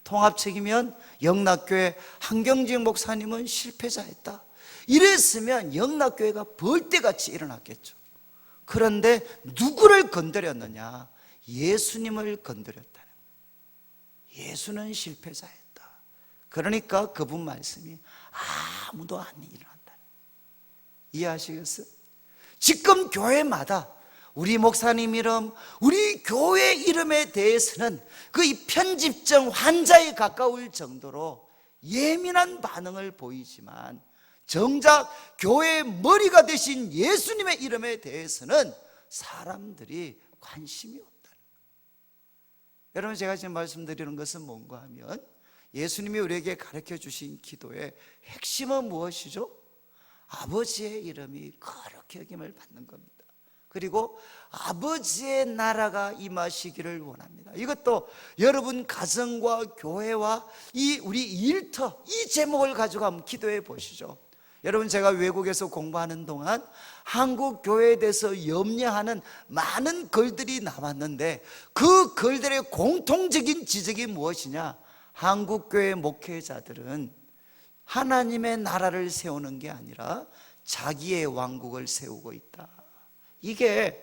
통합책이면 영락교회 한경직 목사님은 실패자였다 이랬으면 영락교회가 벌떼같이 일어났겠죠. 그런데 누구를 건드렸느냐? 예수님을 건드렸다는 거예요. 예수는 실패자였다. 그러니까 그분 말씀이 아무도 안 일어난다. 이해하시겠어요? 지금 교회마다 우리 목사님 이름, 우리 교회 이름에 대해서는 그 이 편집증 환자에 가까울 정도로 예민한 반응을 보이지만 정작 교회의 머리가 되신 예수님의 이름에 대해서는 사람들이 관심이 없다는 거예요. 여러분, 제가 지금 말씀드리는 것은 뭔가 하면 예수님이 우리에게 가르쳐 주신 기도의 핵심은 무엇이죠? 아버지의 이름이 거룩히 여김을 받는 겁니다. 그리고 아버지의 나라가 임하시기를 원합니다. 이것도 여러분 가정과 교회와 이 우리 일터 이 제목을 가지고 한번 기도해 보시죠. 여러분, 제가 외국에서 공부하는 동안 한국 교회에 대해서 염려하는 많은 글들이 나왔는데 그 글들의 공통적인 지적이 무엇이냐? 한국 교회 목회자들은 하나님의 나라를 세우는 게 아니라 자기의 왕국을 세우고 있다. 이게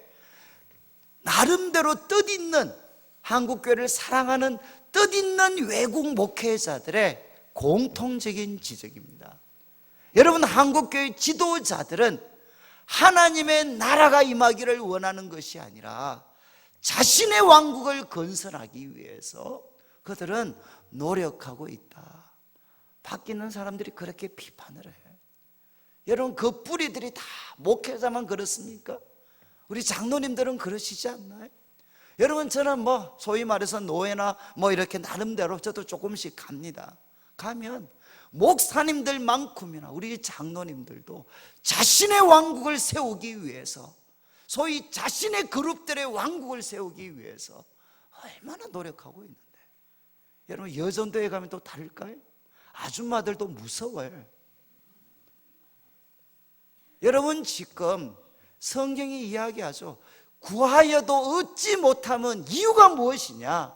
나름대로 뜻있는 한국교회를 사랑하는 뜻있는 외국 목회자들의 공통적인 지적입니다. 여러분, 한국교회 지도자들은 하나님의 나라가 임하기를 원하는 것이 아니라 자신의 왕국을 건설하기 위해서 그들은 노력하고 있다. 바뀌는 사람들이 그렇게 비판을 해요. 여러분, 그 뿌리들이 다 목회자만 그렇습니까? 우리 장로님들은 그러시지 않나요? 여러분, 저는 소위 말해서 노예나 이렇게 나름대로 저도 조금씩 갑니다. 가면 목사님들만큼이나 우리 장로님들도 자신의 왕국을 세우기 위해서, 소위 자신의 그룹들의 왕국을 세우기 위해서 얼마나 노력하고 있는데, 여러분, 여전도에 가면 또 다를까요? 아줌마들도 무서워요. 여러분, 지금 성경이 이야기하죠. 구하여도 얻지 못함은 이유가 무엇이냐?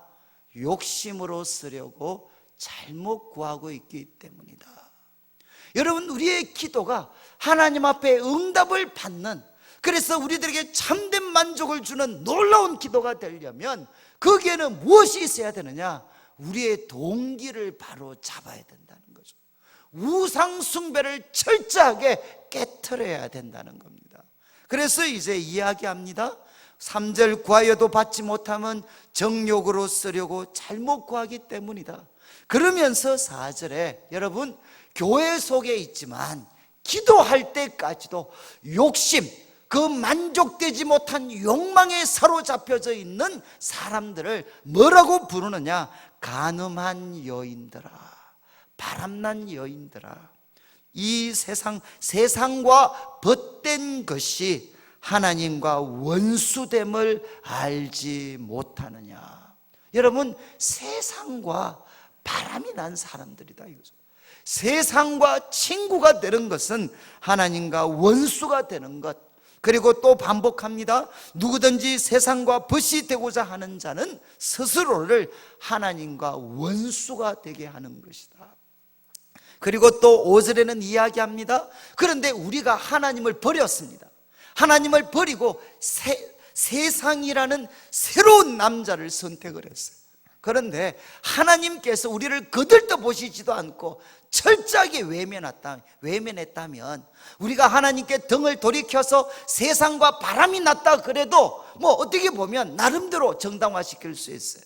욕심으로 쓰려고 잘못 구하고 있기 때문이다. 여러분, 우리의 기도가 하나님 앞에 응답을 받는, 그래서 우리들에게 참된 만족을 주는 놀라운 기도가 되려면 거기에는 무엇이 있어야 되느냐? 우리의 동기를 바로 잡아야 된다는 거죠. 우상 숭배를 철저하게 깨트려야 된다는 겁니다. 그래서 이제 이야기합니다. 3절, 구하여도 받지 못하면 정욕으로 쓰려고 잘못 구하기 때문이다. 그러면서 4절에 여러분, 교회 속에 있지만 기도할 때까지도 욕심, 그 만족되지 못한 욕망에 사로잡혀져 있는 사람들을 뭐라고 부르느냐? 간음한 여인들아, 바람난 여인들아, 이 세상과 벗된 것이 하나님과 원수됨을 알지 못하느냐? 여러분, 세상과 바람이 난 사람들이다 이거죠. 세상과 친구가 되는 것은 하나님과 원수가 되는 것. 그리고 또 반복합니다. 누구든지 세상과 벗이 되고자 하는 자는 스스로를 하나님과 원수가 되게 하는 것이다. 그리고 또 5절에는 이야기합니다. 그런데 우리가 하나님을 버렸습니다. 하나님을 버리고 세상이라는 새로운 남자를 선택을 했어요. 그런데 하나님께서 우리를 거들떠 보시지도 않고 철저하게 외면했다면 우리가 하나님께 등을 돌이켜서 세상과 바람이 났다 그래도 어떻게 보면 나름대로 정당화시킬 수 있어요.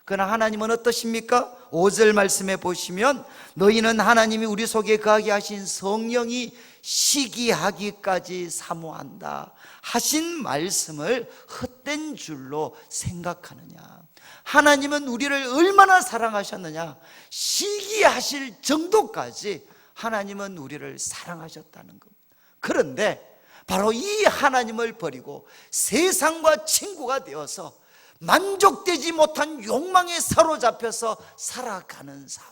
그러나 하나님은 어떠십니까? 5절 말씀에 보시면 너희는 하나님이 우리 속에 거하게 하신 성령이 시기하기까지 사모한다 하신 말씀을 헛된 줄로 생각하느냐. 하나님은 우리를 얼마나 사랑하셨느냐, 시기하실 정도까지 하나님은 우리를 사랑하셨다는 겁니다. 그런데 바로 이 하나님을 버리고 세상과 친구가 되어서 만족되지 못한 욕망에 사로잡혀서 살아가는 삶,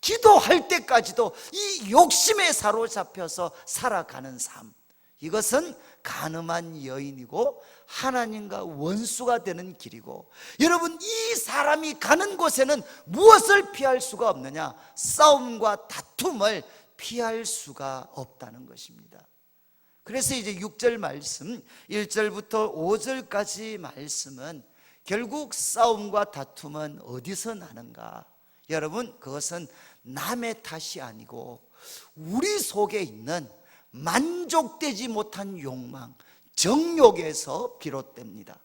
기도할 때까지도 이 욕심에 사로잡혀서 살아가는 삶, 이것은 간음한 여인이고 하나님과 원수가 되는 길이고, 여러분 이 사람이 가는 곳에는 무엇을 피할 수가 없느냐? 싸움과 다툼을 피할 수가 없다는 것입니다. 그래서 이제 6절 말씀 1절부터 5절까지 말씀은 결국 싸움과 다툼은 어디서 나는가? 여러분 그것은 남의 탓이 아니고 우리 속에 있는 만족되지 못한 욕망, 정욕에서 비롯됩니다.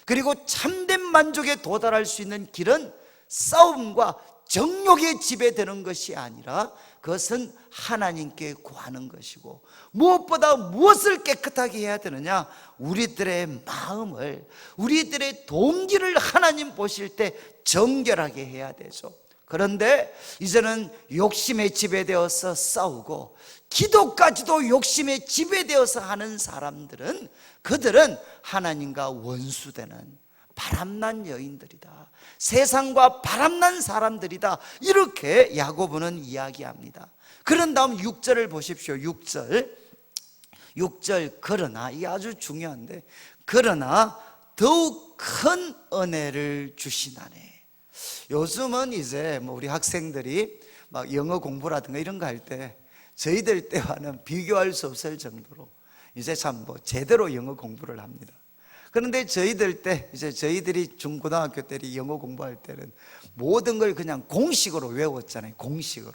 그리고 참된 만족에 도달할 수 있는 길은 싸움과 정욕에 지배되는 것이 아니라 그것은 하나님께 구하는 것이고, 무엇보다 무엇을 깨끗하게 해야 되느냐? 우리들의 마음을, 우리들의 동기를 하나님 보실 때 정결하게 해야 되죠. 그런데 이제는 욕심에 지배되어서 싸우고 기도까지도 욕심에 지배되어서 하는 사람들은, 그들은 하나님과 원수되는 바람난 여인들이다, 세상과 바람난 사람들이다, 이렇게 야고보는 이야기합니다. 그런 다음 6절을 보십시오. 6절 그러나, 이게 아주 중요한데, 그러나 더욱 큰 은혜를 주시나니. 요즘은 이제 우리 학생들이 막 영어 공부라든가 이런 거 할 때 저희들 때와는 비교할 수 없을 정도로 이제 참 제대로 영어 공부를 합니다. 그런데 저희들 때, 이제 저희들이 중고등학교 때 영어 공부할 때는 모든 걸 그냥 공식으로 외웠잖아요. 공식으로.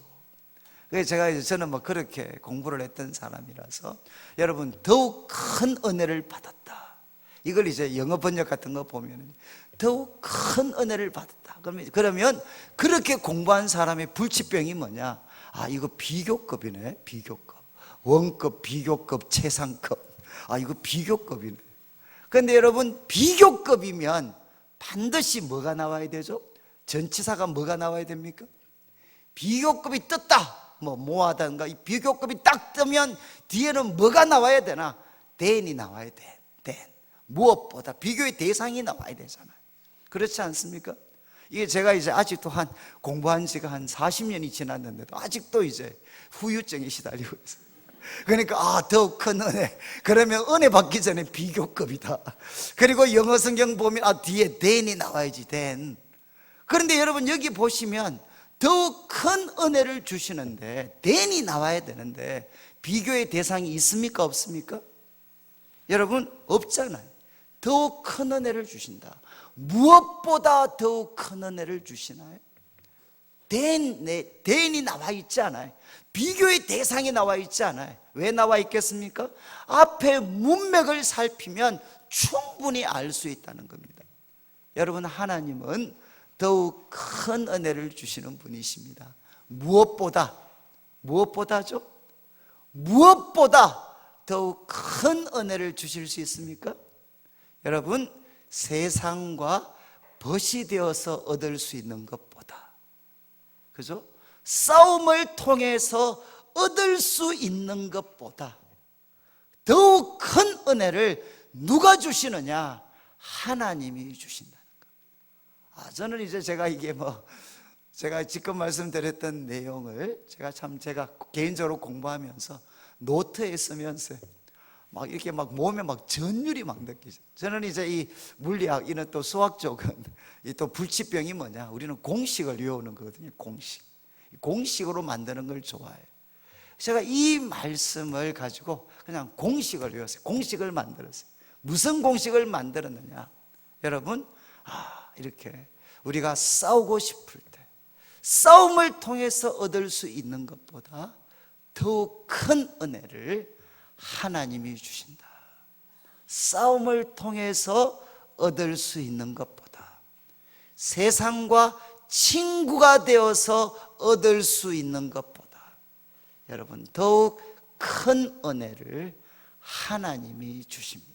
그래서 저는 그렇게 공부를 했던 사람이라서, 여러분 더욱 큰 은혜를 받았다, 이걸 이제 영어 번역 같은 거 보면 더욱 큰 은혜를 받았다. 그러면 그렇게 공부한 사람의 불치병이 뭐냐? 아, 이거 비교급이네. 비교급, 원급, 비교급, 최상급. 아, 이거 비교급이네. 그런데 여러분 비교급이면 반드시 뭐가 나와야 되죠? 전치사가 뭐가 나와야 됩니까? 비교급이 떴다, 뭐하다든가, 이 비교급이 딱 뜨면 뒤에는 뭐가 나와야 되나? then이 나와야 돼. then. 무엇보다 비교의 대상이 나와야 되잖아요. 그렇지 않습니까? 이게 제가 이제 아직도 공부한 지가 한 40년이 지났는데도 아직도 이제 후유증에 시달리고 있어요. 그러니까 더욱 큰 은혜, 그러면 은혜 받기 전에 비교급이다. 그리고 영어 성경 보면 뒤에 then이 나와야지, then. 그런데 여러분 여기 보시면 더욱 큰 은혜를 주시는데 then이 나와야 되는데 비교의 대상이 있습니까? 없습니까? 여러분 없잖아요. 더욱 큰 은혜를 주신다. 무엇보다 더욱 큰 은혜를 주시나요? then이 나와 있지 않아요. 비교의 대상이 나와 있지 않아요. 왜 나와 있겠습니까? 앞에 문맥을 살피면 충분히 알 수 있다는 겁니다. 여러분 하나님은 더욱 큰 은혜를 주시는 분이십니다. 무엇보다죠? 무엇보다 더욱 큰 은혜를 주실 수 있습니까? 여러분 세상과 벗이 되어서 얻을 수 있는 것보다, 그죠? 싸움을 통해서 얻을 수 있는 것보다 더욱 큰 은혜를 누가 주시느냐? 하나님이 주신다는 것. 저는 이제 제가 제가 지금 말씀드렸던 내용을 제가 개인적으로 공부하면서 노트에 쓰면서 이렇게 몸에 전율이 느끼죠. 저는 이제 이 물리학, 이는 또 수학 쪽은 또 불치병이 뭐냐? 우리는 공식을 외우는 거거든요. 공식으로 만드는 걸 좋아해요. 제가 이 말씀을 가지고 그냥 공식을 외웠어요. 공식을 만들었어요. 무슨 공식을 만들었느냐? 여러분, 이렇게 우리가 싸우고 싶을 때 싸움을 통해서 얻을 수 있는 것보다 더욱 큰 은혜를 하나님이 주신다. 싸움을 통해서 얻을 수 있는 것보다 세상과 친구가 되어서 얻을 수 있는 것보다 여러분 더욱 큰 은혜를 하나님이 주십니다.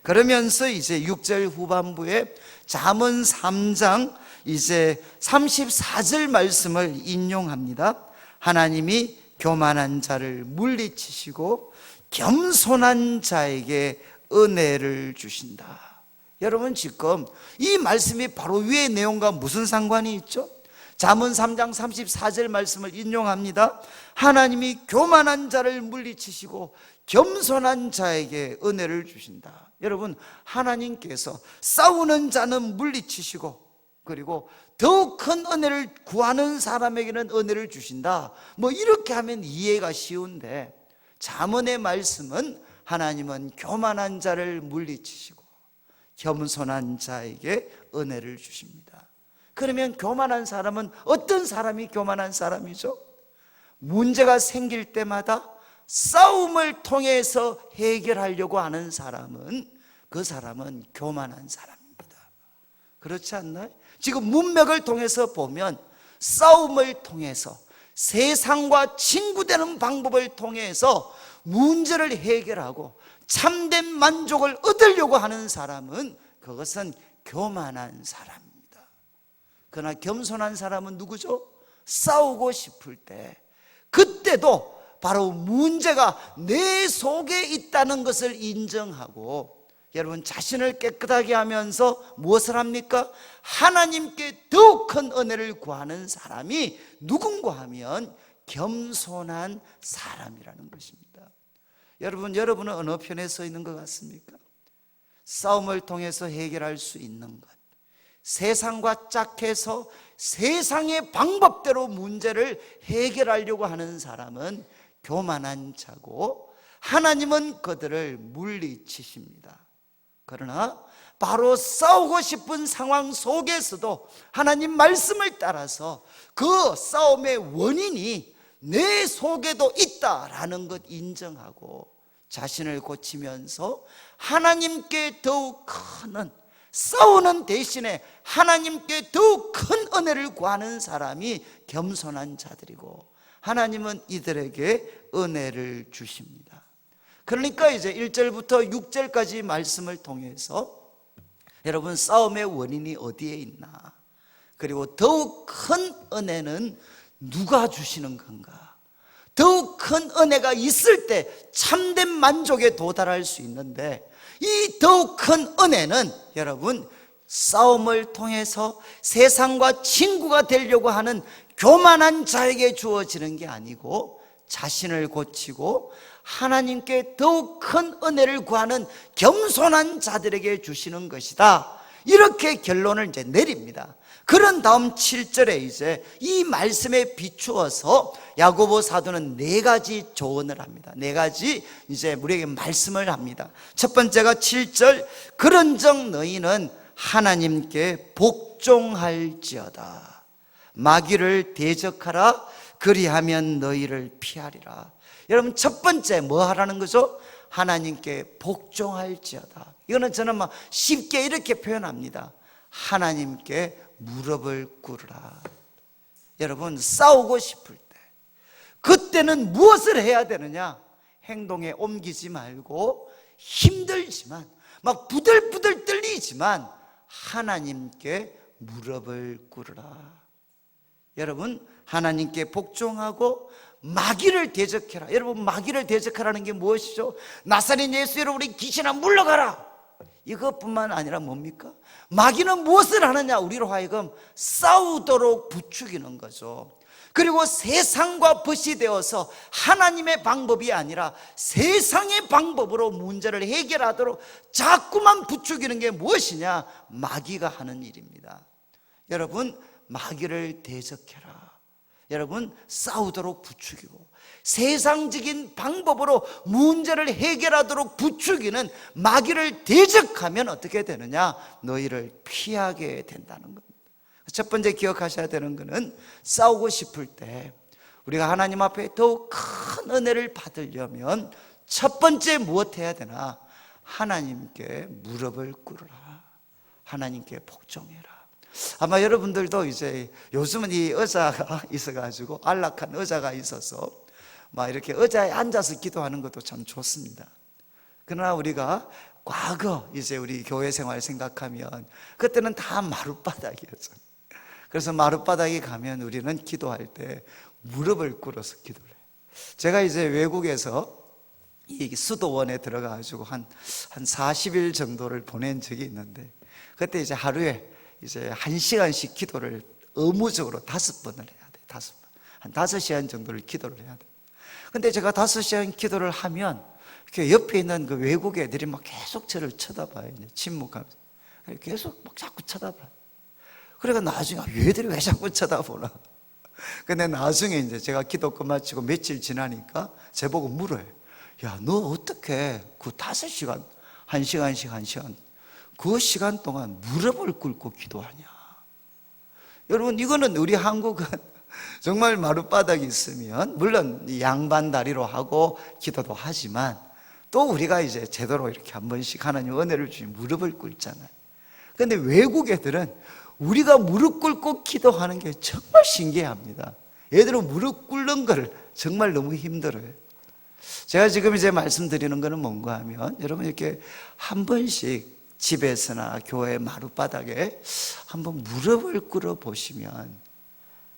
그러면서 이제 6절 후반부에 잠언 3장 이제 34절 말씀을 인용합니다. 하나님이 교만한 자를 물리치시고 겸손한 자에게 은혜를 주신다. 여러분 지금 이 말씀이 바로 위의 내용과 무슨 상관이 있죠? 잠언 3장 34절 말씀을 인용합니다. 하나님이 교만한 자를 물리치시고 겸손한 자에게 은혜를 주신다. 여러분 하나님께서 싸우는 자는 물리치시고 그리고 더욱 큰 은혜를 구하는 사람에게는 은혜를 주신다. 뭐 이렇게 하면 이해가 쉬운데 잠언의 말씀은 하나님은 교만한 자를 물리치시고 겸손한 자에게 은혜를 주십니다. 그러면 교만한 사람은 어떤 사람이 교만한 사람이죠? 문제가 생길 때마다 싸움을 통해서 해결하려고 하는 사람은 그 사람은 교만한 사람입니다. 그렇지 않나요? 지금 문맥을 통해서 보면 싸움을 통해서 세상과 친구되는 방법을 통해서 문제를 해결하고 참된 만족을 얻으려고 하는 사람은 그것은 교만한 사람입니다. 그러나 겸손한 사람은 누구죠? 싸우고 싶을 때 그때도 바로 문제가 내 속에 있다는 것을 인정하고 여러분 자신을 깨끗하게 하면서 무엇을 합니까? 하나님께 더욱 큰 은혜를 구하는 사람이 누군가 하면 겸손한 사람이라는 것입니다. 여러분은 어느 편에 서 있는 것 같습니까? 싸움을 통해서 해결할 수 있는 것, 세상과 짝해서 세상의 방법대로 문제를 해결하려고 하는 사람은 교만한 자고 하나님은 그들을 물리치십니다. 그러나 바로 싸우고 싶은 상황 속에서도 하나님 말씀을 따라서 그 싸움의 원인이 내 속에도 있다라는 것 인정하고 자신을 고치면서 하나님께 더욱 큰 싸우는 대신에 하나님께 더욱 큰 은혜를 구하는 사람이 겸손한 자들이고 하나님은 이들에게 은혜를 주십니다. 그러니까 이제 1절부터 6절까지 말씀을 통해서 여러분 싸움의 원인이 어디에 있나, 그리고 더욱 큰 은혜는 누가 주시는 건가, 더욱 큰 은혜가 있을 때 참된 만족에 도달할 수 있는데 이 더욱 큰 은혜는 여러분 싸움을 통해서 세상과 친구가 되려고 하는 교만한 자에게 주어지는 게 아니고 자신을 고치고 하나님께 더욱 큰 은혜를 구하는 겸손한 자들에게 주시는 것이다. 이렇게 결론을 이제 내립니다. 그런 다음 7절에 이제 이 말씀에 비추어서 야고보 사도는 4가지 조언을 합니다. 4가지 이제 우리에게 말씀을 합니다. 첫 번째가 7절, 그런즉 너희는 하나님께 복종할지어다. 마귀를 대적하라. 그리하면 너희를 피하리라. 여러분 첫 번째 뭐 하라는 거죠? 하나님께 복종할지어다. 이거는 저는 막 쉽게 이렇게 표현합니다. 하나님께 무릎을 꿇으라. 여러분 싸우고 싶을 때 그때는 무엇을 해야 되느냐? 행동에 옮기지 말고 힘들지만 막 부들부들 떨리지만 하나님께 무릎을 꿇으라. 여러분 하나님께 복종하고 마귀를 대적해라. 여러분 마귀를 대적하라는 게 무엇이죠? 나사렛 예수로 우리 귀신아 물러가라. 이것뿐만 아니라 뭡니까? 마귀는 무엇을 하느냐? 우리로 하여금 싸우도록 부추기는 거죠. 그리고 세상과 벗이 되어서 하나님의 방법이 아니라 세상의 방법으로 문제를 해결하도록 자꾸만 부추기는 게 무엇이냐? 마귀가 하는 일입니다. 여러분 마귀를 대적해라. 여러분 싸우도록 부추기고 세상적인 방법으로 문제를 해결하도록 부추기는 마귀를 대적하면 어떻게 되느냐? 너희를 피하게 된다는 겁니다. 첫 번째 기억하셔야 되는 것은 싸우고 싶을 때 우리가 하나님 앞에 더욱 큰 은혜를 받으려면 첫 번째 무엇 해야 되나? 하나님께 무릎을 꿇으라. 하나님께 복종해라. 아마 여러분들도 이제 요즘은 이 의자가 있어가지고 안락한 의자가 있어서 막 이렇게 의자에 앉아서 기도하는 것도 참 좋습니다. 그러나 우리가 과거 이제 우리 교회 생활 생각하면 그때는 다 마룻바닥이었어요. 그래서 마룻바닥에 가면 우리는 기도할 때 무릎을 꿇어서 기도를 해요. 제가 이제 외국에서 이 수도원에 들어가가지고 한 40일 정도를 보낸 적이 있는데, 그때 이제 하루에 이제 1시간씩 기도를 의무적으로 5번을 해야 돼. 5번. 한 5시간 정도를 기도를 해야 돼. 근데 제가 5시간 기도를 하면 이렇게 옆에 있는 그 외국 애들이 막 계속 저를 쳐다봐요. 침묵하면서. 계속 막 자꾸 쳐다봐요. 그래가 나중에 얘들이 왜 자꾸 쳐다보나. 근데 나중에 이제 제가 기도 끝마치고 며칠 지나니까 저보고 물어요. 야, 너 어떻게 그 5시간, 1시간 그 시간 동안 무릎을 꿇고 기도하냐? 여러분, 이거는 우리 한국은 정말 마룻바닥이 있으면 물론 양반 다리로 하고 기도도 하지만 또 우리가 이제 제대로 이렇게 한 번씩 하나님 은혜를 주시 무릎을 꿇잖아요. 그런데 외국 애들은 우리가 무릎 꿇고 기도하는 게 정말 신기합니다. 얘들은 무릎 꿇는 걸 정말 너무 힘들어요. 제가 지금 이제 말씀드리는 거는 뭔가 하면 여러분 이렇게 한 번씩 집에서나 교회 마룻바닥에 한번 무릎을 꿇어 보시면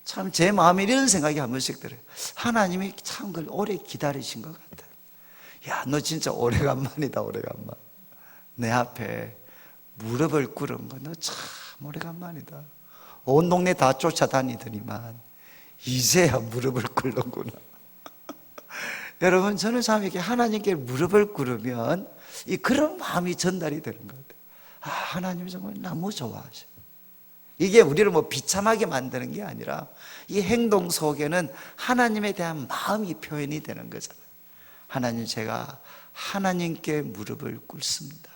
참 제 마음에 이런 생각이 한 번씩 들어요. 하나님이 참 그걸 오래 기다리신 것 같아요. 야, 너 진짜 오래간만이다, 오래간만. 내 앞에 무릎을 꿇은 거 너 참 오래간만이다. 온 동네 다 쫓아다니더니만 이제야 무릎을 꿇는구나. 여러분, 저는 참 이렇게 하나님께 무릎을 꿇으면 그런 마음이 전달이 되는 것 같아요. 아, 하나님 정말 너무 좋아하셔. 이게 우리를 뭐 비참하게 만드는 게 아니라 이 행동 속에는 하나님에 대한 마음이 표현이 되는 거잖아요. 하나님, 제가 하나님께 무릎을 꿇습니다.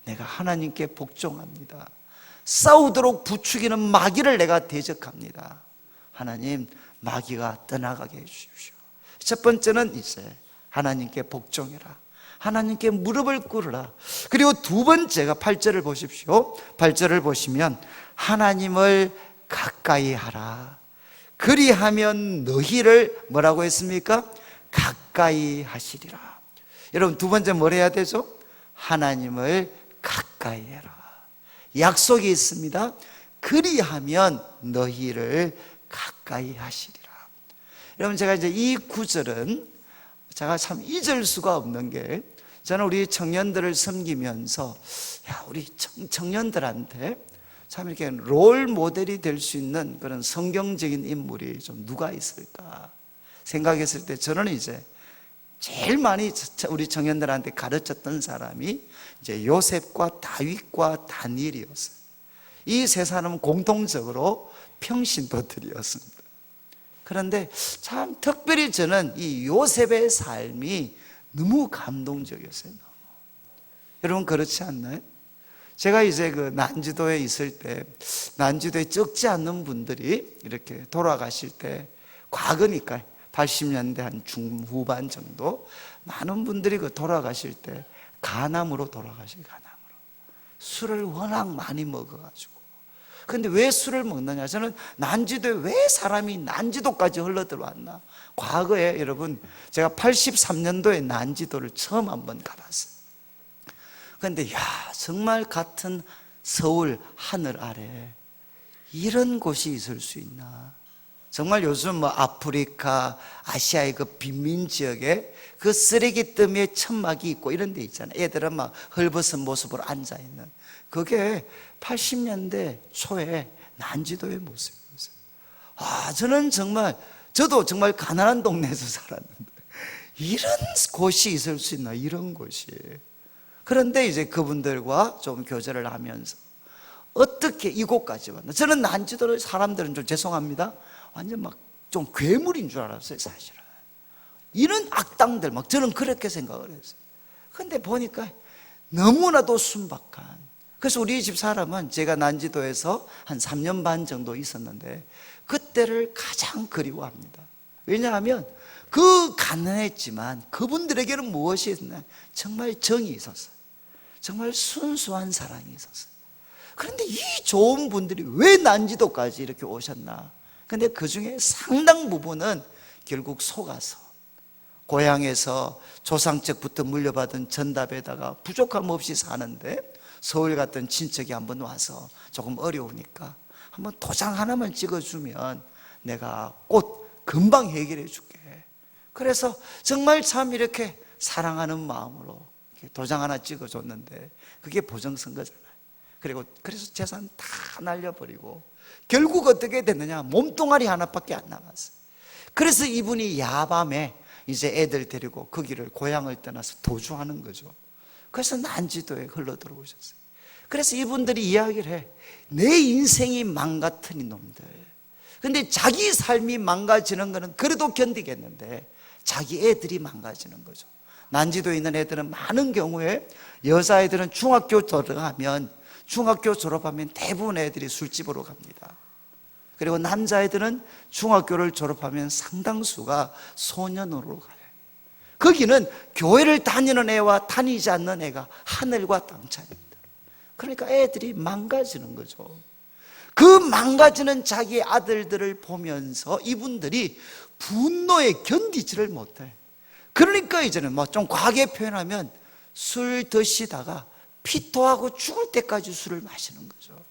내가 하나님께 복종합니다. 싸우도록 부추기는 마귀를 내가 대적합니다. 하나님, 마귀가 떠나가게 해주십시오. 첫 번째는 이제 하나님께 복종해라. 하나님께 무릎을 꿇으라. 그리고 두 번째가 8절을 보십시오. 8절을 보시면 하나님을 가까이 하라. 그리하면 너희를 뭐라고 했습니까? 가까이 하시리라. 여러분, 두 번째 뭘 해야 되죠? 하나님을 가까이 해라. 약속이 있습니다. 그리하면 너희를 가까이 하시리라. 여러분, 제가 이제 이 구절은 제가 참 잊을 수가 없는 게, 저는 우리 청년들을 섬기면서 우리 청년들한테 참 이렇게 롤 모델이 될 수 있는 그런 성경적인 인물이 좀 누가 있을까 생각했을 때 저는 이제 제일 많이 우리 청년들한테 가르쳤던 사람이 이제 요셉과 다윗과 다니엘이었어요. 이 세 사람은 공통적으로 평신도들이었습니다. 그런데 참 특별히 저는 이 요셉의 삶이 너무 감동적이었어요. 너무. 여러분, 그렇지 않나요? 제가 이제 그 난지도에 있을 때, 난지도에 적지 않는 분들이 이렇게 돌아가실 때, 과거니까 80년대 한 중후반 정도 많은 분들이 그 돌아가실 때 간암으로 돌아가실, 간암으로. 술을 워낙 많이 먹어가지고. 근데 왜 술을 먹느냐? 저는 난지도에 왜 사람이 난지도까지 흘러들어왔나? 과거에 여러분, 제가 83년도에 난지도를 처음 한번 가봤어요. 근데 정말 같은 서울 하늘 아래 이런 곳이 있을 수 있나? 정말 요즘 뭐 아프리카, 아시아의 그 빈민 지역에 그 쓰레기 더미에 천막이 있고 이런 데 있잖아요. 애들은 막 헐벗은 모습으로 앉아있는, 그게 80년대 초에 난지도의 모습이었어요. 저는 정말, 저도 정말 가난한 동네에서 살았는데 이런 곳이 있을 수 있나, 이런 곳이. 그런데 이제 그분들과 좀 교제를 하면서 어떻게 이곳까지 왔나. 저는 난지도를, 사람들은 좀 죄송합니다, 완전 막 좀 괴물인 줄 알았어요, 사실은. 이런 악당들, 막 저는 그렇게 생각을 했어요. 근데 보니까 너무나도 순박한 그래서 우리 집 사람은 제가 난지도에서 한 3년 반 정도 있었는데 그때를 가장 그리워합니다. 왜냐하면 그 가난했지만 그분들에게는 무엇이 있나? 정말 정이 있었어요. 정말 순수한 사랑이 있었어요. 그런데 이 좋은 분들이 왜 난지도까지 이렇게 오셨나? 근데 그 중에 상당 부분은 결국 속아서 고향에서 조상적부터 물려받은 전답에다가 부족함 없이 사는데 서울 갔던 친척이 한번 와서 조금 어려우니까 한번 도장 하나만 찍어주면 내가 꽃 금방 해결해 줄게. 그래서 정말 참 이렇게 사랑하는 마음으로 이렇게 도장 하나 찍어줬는데 그게 보정선거잖아요. 그래서 재산 다 날려버리고 결국 어떻게 됐느냐? 몸뚱아리 하나밖에 안 남았어요. 그래서 이분이 야밤에 이제 애들 데리고 거기를 고향을 떠나서 도주하는 거죠. 그래서 난지도에 흘러 들어오셨어요. 그래서 이분들이 이야기를 해. 내 인생이 망가뜨린 놈들. 근데 자기 삶이 망가지는 거는 그래도 견디겠는데 자기 애들이 망가지는 거죠. 난지도에 있는 애들은 많은 경우에 여자애들은 중학교 졸업하면 대부분 애들이 술집으로 갑니다. 그리고 남자애들은 중학교를 졸업하면 상당수가 소년원으로 가요. 거기는 교회를 다니는 애와 다니지 않는 애가 하늘과 땅 차이입니다. 그러니까 애들이 망가지는 거죠. 그 망가지는 자기 아들들을 보면서 이분들이 분노에 견디지를 못해. 그러니까 이제는 뭐 좀 과하게 표현하면 술 드시다가 피토하고 죽을 때까지 술을 마시는 거죠.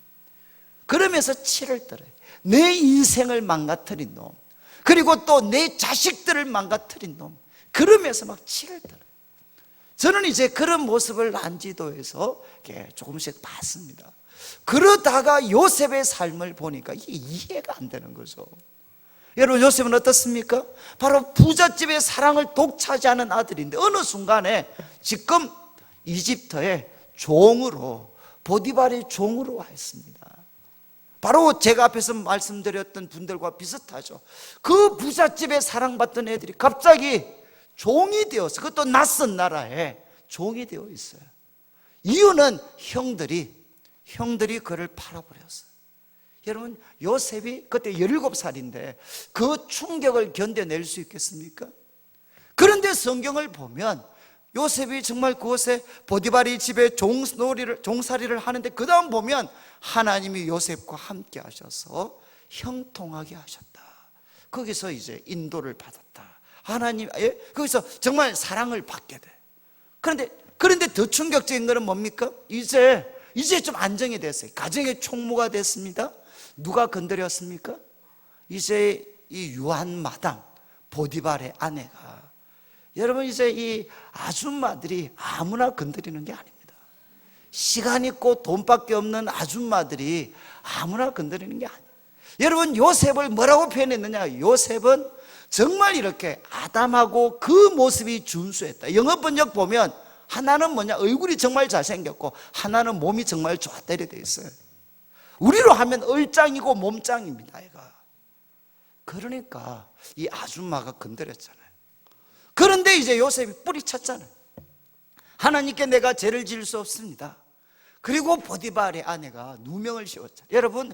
그러면서 치를 떨어요. 내 인생을 망가뜨린 놈, 그리고 또 내 자식들을 망가뜨린 놈, 그러면서 막 치를 떨어요. 저는 이제 그런 모습을 난지도에서 조금씩 봤습니다. 그러다가 요셉의 삶을 보니까 이게 이해가 안 되는 거죠. 여러분, 요셉은 어떻습니까? 바로 부잣집의 사랑을 독차지하는 아들인데 어느 순간에 지금 이집트의 종으로, 보디발의 종으로 와 있습니다. 바로 제가 앞에서 말씀드렸던 분들과 비슷하죠. 그 부잣집에 사랑받던 애들이 갑자기 종이 되어서, 그것도 낯선 나라에 종이 되어 있어요. 이유는 형들이 그를 팔아버렸어요. 여러분, 요셉이 그때 17살인데 그 충격을 견뎌낼 수 있겠습니까? 그런데 성경을 보면 요셉이 정말 그곳에 보디발의 집에 종살이를 하는데 그 다음 보면 하나님이 요셉과 함께 하셔서 형통하게 하셨다. 거기서 이제 인도를 받았다. 거기서 정말 사랑을 받게 돼. 그런데 더 충격적인 것은 뭡니까? 이제 좀 안정이 됐어요. 가정의 총무가 됐습니다. 누가 건드렸습니까? 이제 이 유한마당 보디발의 아내가, 여러분, 이제 이 아줌마들이 아무나 건드리는 게 아닙니다. 시간 있고 돈밖에 없는 아줌마들이 아무나 건드리는 게 아니에요. 여러분, 요셉을 뭐라고 표현했느냐? 요셉은 정말 이렇게 아담하고 그 모습이 준수했다. 영어 번역 보면 하나는 얼굴이 정말 잘생겼고 하나는 몸이 정말 좋았다리 돼 있어요. 우리로 하면 얼짱이고 몸짱입니다, 얘가. 그러니까 이 아줌마가 건드렸잖아요. 그런데 이제 요셉이 뿌리쳤잖아요. 하나님께 내가 죄를 지을 수 없습니다. 그리고 보디발의 아내가 누명을 씌웠잖아요. 여러분,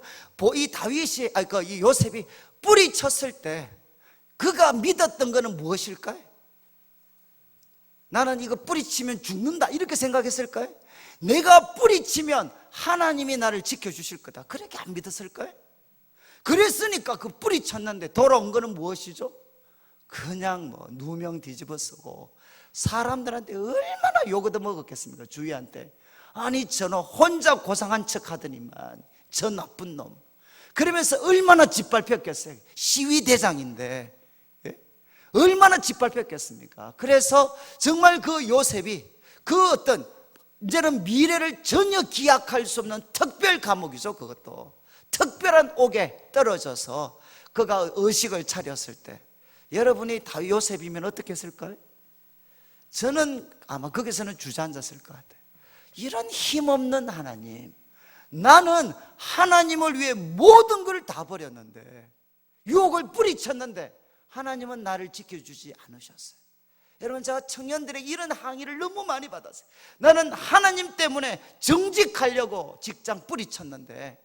이 요셉이 뿌리쳤을 때 그가 믿었던 것은 무엇일까요? 나는 이거 뿌리치면 죽는다, 이렇게 생각했을까요? 내가 뿌리치면 하나님이 나를 지켜주실 거다, 그렇게 안 믿었을까요? 그랬으니까 그 뿌리쳤는데 돌아온 것은 무엇이죠? 그냥 누명 뒤집어 쓰고 사람들한테 얼마나 욕 얻어먹었겠습니까? 주위한테. 아니, 저는 혼자 고상한 척 하더니만 저 나쁜 놈, 그러면서 얼마나 짓밟혔겠어요. 시위대장인데 얼마나 짓밟혔겠습니까? 그래서 정말 그 요셉이 그 어떤 이제는 미래를 전혀 기약할 수 없는 특별 감옥이죠. 그것도 특별한 옥에 떨어져서 그가 의식을 차렸을 때, 여러분이 다 요셉이면 어떻게 했을까요? 저는 아마 거기서는 주저앉았을 것 같아요. 이런 힘없는 하나님, 나는 하나님을 위해 모든 걸 다 버렸는데, 유혹을 뿌리쳤는데 하나님은 나를 지켜주지 않으셨어요. 여러분, 제가 청년들에게 이런 항의를 너무 많이 받았어요. 나는 하나님 때문에 정직하려고 직장 뿌리쳤는데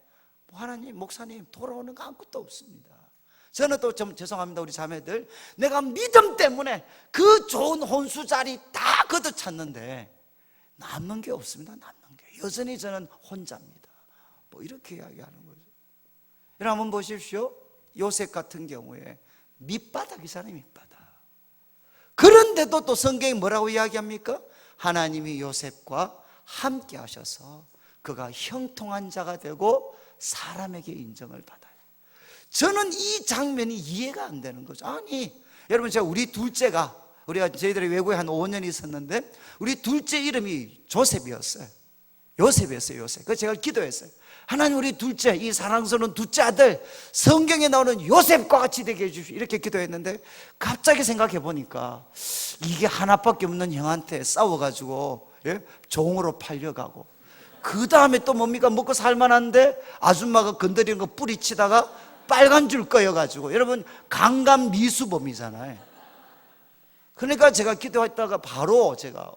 하나님, 목사님, 돌아오는 거 아무것도 없습니다. 저는 또 좀 죄송합니다, 우리 자매들. 내가 믿음 때문에 그 좋은 혼수 자리 다 걷어찼는데 남는 게 없습니다. 남는 게 여전히 저는 혼자입니다. 뭐 이렇게 이야기하는 거죠. 여러분, 한번 보십시오. 요셉 같은 경우에 밑바닥이잖아요, 밑바닥. 그런데도 또 성경이 뭐라고 이야기합니까? 하나님이 요셉과 함께 하셔서 그가 형통한 자가 되고 사람에게 인정을 받아요. 저는 이 장면이 이해가 안 되는 거죠. 아니, 여러분, 제가 우리 둘째가, 저희들이 외국에 한 5년 있었는데 우리 둘째 이름이 조셉이었어요. 요셉이었어요, 요셉. 그래서 제가 기도했어요. 하나님, 우리 둘째, 이 사랑스러운 둘째 아들 성경에 나오는 요셉과 같이 되게 해주십시오, 이렇게 기도했는데 갑자기 생각해 보니까 이게 하나밖에 없는 형한테 싸워가지고 종으로 팔려가고, 그 다음에 또 뭡니까? 먹고 살만한데 아줌마가 건드리는 거 뿌리치다가 빨간 줄 꺼여가지고, 여러분, 강간미수범이잖아요. 그러니까 제가 기도했다가 바로 제가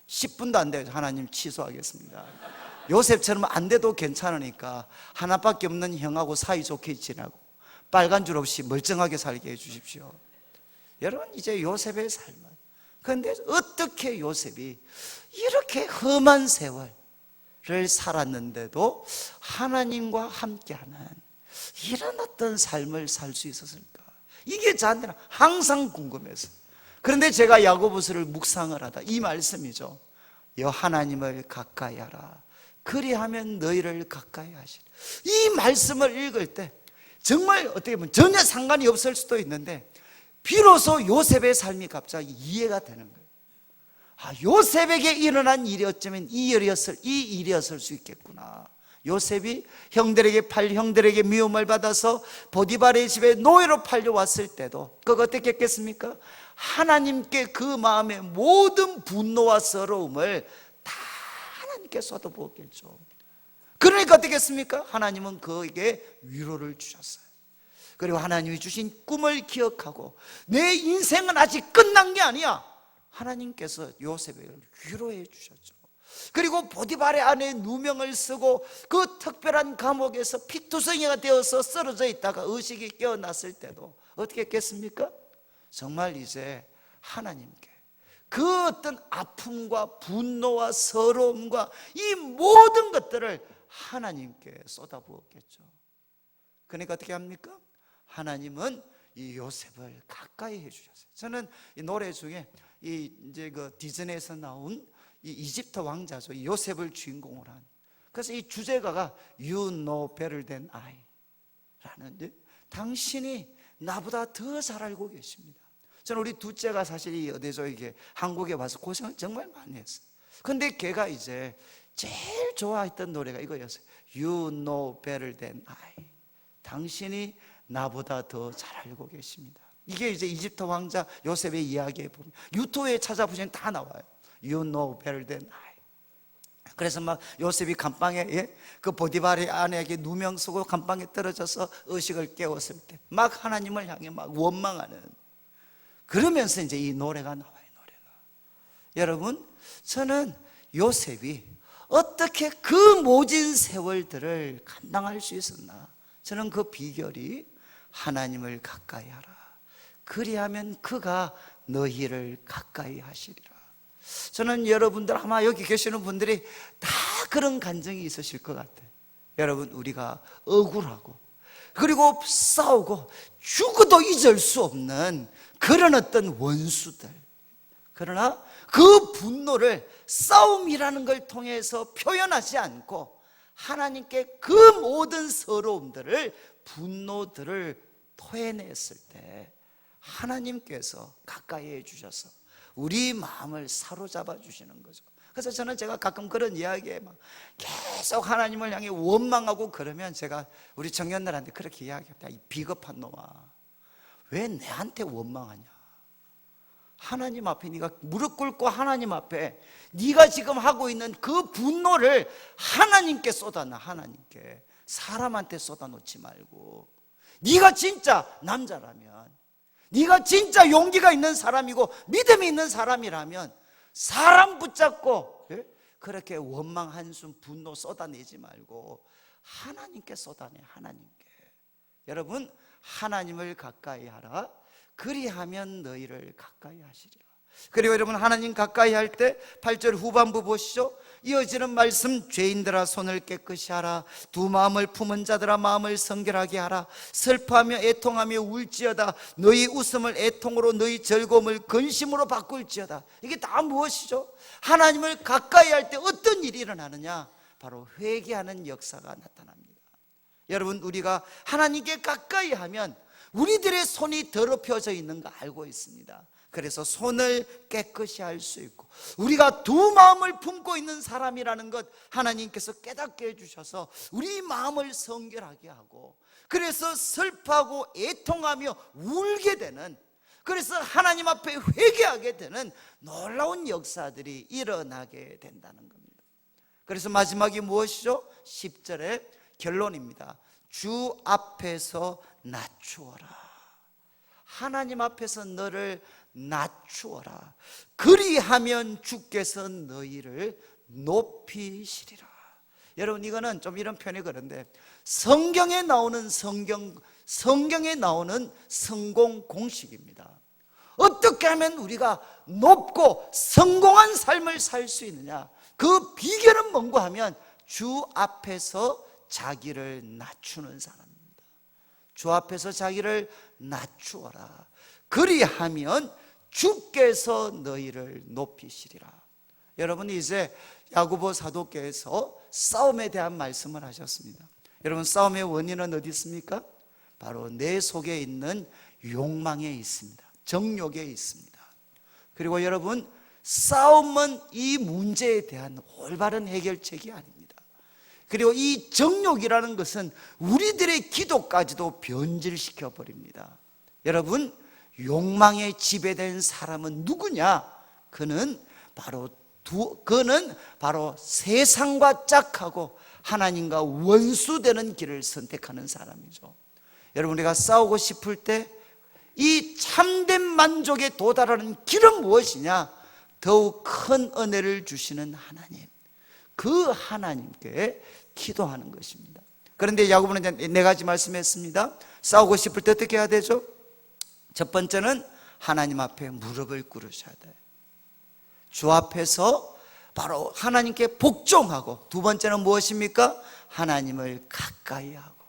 10분도 안 돼요. 하나님, 취소하겠습니다. 요셉처럼 안 돼도 괜찮으니까 하나밖에 없는 형하고 사이좋게 지내고 빨간 줄 없이 멀쩡하게 살게 해주십시오. 여러분, 이제 요셉의 삶은, 그런데 어떻게 요셉이 이렇게 험한 세월을 살았는데도 하나님과 함께하는 이런 어떤 삶을 살 수 있었을까? 이게 저한테는 항상 궁금해서. 그런데 제가 야고보서를 묵상을 하다 이 말씀이죠. 여 하나님을 가까이 하라, 그리하면 너희를 가까이 하시리. 이 말씀을 읽을 때 정말 어떻게 보면 전혀 상관이 없을 수도 있는데 비로소 요셉의 삶이 갑자기 이해가 되는 거예요. 아, 요셉에게 일어난 일이 어쩌면 이 일이었을 수 있겠구나. 요셉이 형들에게 미움을 받아서 보디발의 집에 노예로 팔려왔을 때도 그거 어떻게 했겠습니까? 하나님께 그 마음의 모든 분노와 서러움을 다 하나님께 쏟아부었겠죠. 그러니까 어떻게 했습니까? 하나님은 그에게 위로를 주셨어요. 그리고 하나님이 주신 꿈을 기억하고 내 인생은 아직 끝난 게 아니야, 하나님께서 요셉을 위로해 주셨죠. 그리고 보디발의 아내의 누명을 쓰고 그 특별한 감옥에서 피투성이가 되어서 쓰러져 있다가 의식이 깨어났을 때도 어떻게 했겠습니까? 정말 이제 하나님께 그 어떤 아픔과 분노와 서러움과 이 모든 것들을 하나님께 쏟아부었겠죠. 그러니까 어떻게 합니까? 하나님은 이 요셉을 가까이 해주셨어요. 저는 이 노래 중에 이제 그 디즈니에서 나온 이 이집트 왕자죠, 이 요셉을 주인공으로 한. 그래서 이 주제가가 You know better than I 라는, 당신이 나보다 더 잘 알고 계십니다. 저는 우리 둘째가 사실 이 어디죠, 이게 한국에 와서 고생을 정말 많이 했어요. 근데 걔가 이제 제일 좋아했던 노래가 이거였어요. You know better than I. 당신이 나보다 더 잘 알고 계십니다. 이게 이제 이집트 왕자 요셉의 이야기에 보면 유튜브에 찾아보시면 다 나와요. You know better than I. 그래서 막 요셉이 감방에 그 보디발의 아내에게 누명 쓰고 감방에 떨어져서 의식을 깨웠을 때 막 하나님을 향해 막 원망하는, 그러면서 이제 이 노래가 나와요. 노래가. 여러분, 저는 요셉이 어떻게 그 모진 세월들을 감당할 수 있었나? 저는 그 비결이 하나님을 가까이 하라, 그리하면 그가 너희를 가까이 하시리라. 저는 여러분들, 아마 여기 계시는 분들이 다 그런 감정이 있으실 것 같아요. 여러분, 우리가 억울하고 그리고 싸우고 죽어도 잊을 수 없는 그런 어떤 원수들, 그러나 그 분노를 싸움이라는 걸 통해서 표현하지 않고 하나님께 그 모든 서러움들을, 분노들을 토해냈을 때 하나님께서 가까이 해주셔서 우리 마음을 사로잡아 주시는 거죠. 그래서 제가 가끔 그런 이야기에 막 계속 하나님을 향해 원망하고 그러면 제가 우리 청년들한테 그렇게 이야기합니다. 이 비겁한 놈아, 왜 내한테 원망하냐? 하나님 앞에 네가 무릎 꿇고 하나님 앞에 네가 지금 하고 있는 그 분노를 하나님께 쏟아놔. 하나님께, 사람한테 쏟아놓지 말고. 네가 진짜 남자라면, 네가 진짜 용기가 있는 사람이고 믿음이 있는 사람이라면 사람 붙잡고 그렇게 원망, 한숨, 분노 쏟아내지 말고 하나님께 쏟아내. 하나님께. 여러분, 하나님을 가까이 하라. 그리하면 너희를 가까이 하시리라. 그리고 여러분, 하나님 가까이 할 때 8절 후반부 보시죠. 이어지는 말씀, 죄인들아 손을 깨끗이 하라. 두 마음을 품은 자들아 마음을 성결하게 하라. 슬퍼하며 애통하며 울지어다. 너희 웃음을 애통으로, 너희 즐거움을 근심으로 바꿀지어다. 이게 다 무엇이죠? 하나님을 가까이 할 때 어떤 일이 일어나느냐? 바로 회개하는 역사가 나타납니다. 여러분, 우리가 하나님께 가까이 하면 우리들의 손이 더럽혀져 있는 거 알고 있습니다. 그래서 손을 깨끗이 할 수 있고, 우리가 두 마음을 품고 있는 사람이라는 것 하나님께서 깨닫게 해주셔서 우리 마음을 성결하게 하고, 그래서 슬퍼하고 애통하며 울게 되는, 그래서 하나님 앞에 회개하게 되는 놀라운 역사들이 일어나게 된다는 겁니다. 그래서 마지막이 무엇이죠? 10절의 결론입니다. 주 앞에서 낮추어라. 하나님 앞에서 너를 낮추어라. 그리하면 주께서 너희를 높이시리라. 여러분, 이거는 좀 이런 표현이 그런데 성경에 나오는 성경에 나오는 성공 공식입니다. 어떻게 하면 우리가 높고 성공한 삶을 살 수 있느냐? 그 비결은 뭔가 하면 주 앞에서 자기를 낮추는 사람입니다. 주 앞에서 자기를 낮추어라. 그리하면 주께서 너희를 높이시리라. 여러분, 이제 야고보 사도께서 싸움에 대한 말씀을 하셨습니다. 여러분, 싸움의 원인은 어디 있습니까? 바로 내 속에 있는 욕망에 있습니다. 정욕에 있습니다. 그리고 여러분, 싸움은 이 문제에 대한 올바른 해결책이 아닙니다. 그리고 이 정욕이라는 것은 우리들의 기도까지도 변질시켜 버립니다. 여러분, 욕망에 지배된 사람은 누구냐? 그는 바로 세상과 짝하고 하나님과 원수되는 길을 선택하는 사람이죠. 여러분, 우리가 싸우고 싶을 때 이 참된 만족에 도달하는 길은 무엇이냐? 더욱 큰 은혜를 주시는 하나님, 그 하나님께 기도하는 것입니다. 그런데 야고보는 이제 4가지 말씀했습니다. 싸우고 싶을 때 어떻게 해야 되죠? 첫 번째는 하나님 앞에 무릎을 꿇으셔야 돼요. 주 앞에서 바로 하나님께 복종하고, 두 번째는 무엇입니까? 하나님을 가까이 하고,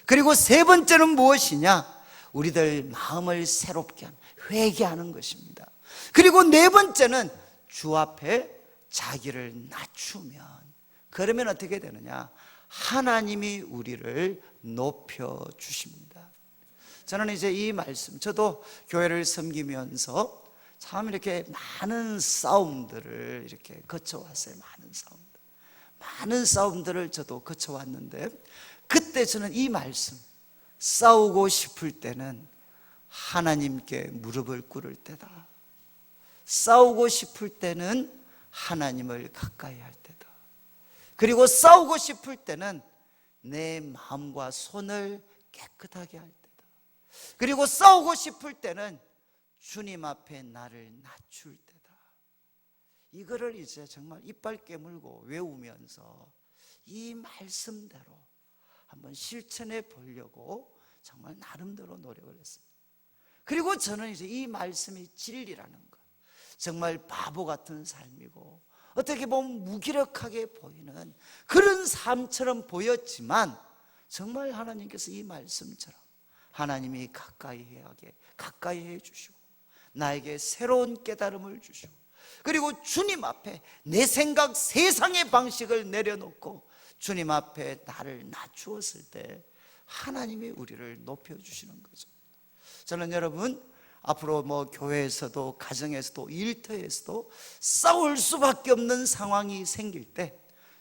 그리고 세 번째는 무엇이냐? 우리들 마음을 새롭게 하는, 회개하는 것입니다. 그리고 네 번째는 주 앞에 자기를 낮추면, 그러면 어떻게 되느냐? 하나님이 우리를 높여주십니다. 저는 이제 이 말씀, 저도 교회를 섬기면서 참 이렇게 많은 싸움들을 이렇게 거쳐왔어요. 많은 싸움들을 저도 거쳐왔는데, 그때 저는 이 말씀, 싸우고 싶을 때는 하나님께 무릎을 꿇을 때다. 싸우고 싶을 때는 하나님을 가까이 할 때다. 그리고 싸우고 싶을 때는 내 마음과 손을 깨끗하게 할 때다. 그리고 싸우고 싶을 때는 주님 앞에 나를 낮출 때다. 이거를 이제 정말 이빨 깨물고 외우면서 이 말씀대로 한번 실천해 보려고 정말 나름대로 노력을 했습니다. 그리고 저는 이제 이 말씀이 진리라는 것, 정말 바보 같은 삶이고 어떻게 보면 무기력하게 보이는 그런 삶처럼 보였지만, 정말 하나님께서 이 말씀처럼 하나님이 가까이 해 주시고 나에게 새로운 깨달음을 주시고, 그리고 주님 앞에 내 생각, 세상의 방식을 내려놓고 주님 앞에 나를 낮추었을 때 하나님이 우리를 높여주시는 거죠. 저는 여러분, 앞으로 교회에서도 가정에서도 일터에서도 싸울 수밖에 없는 상황이 생길 때,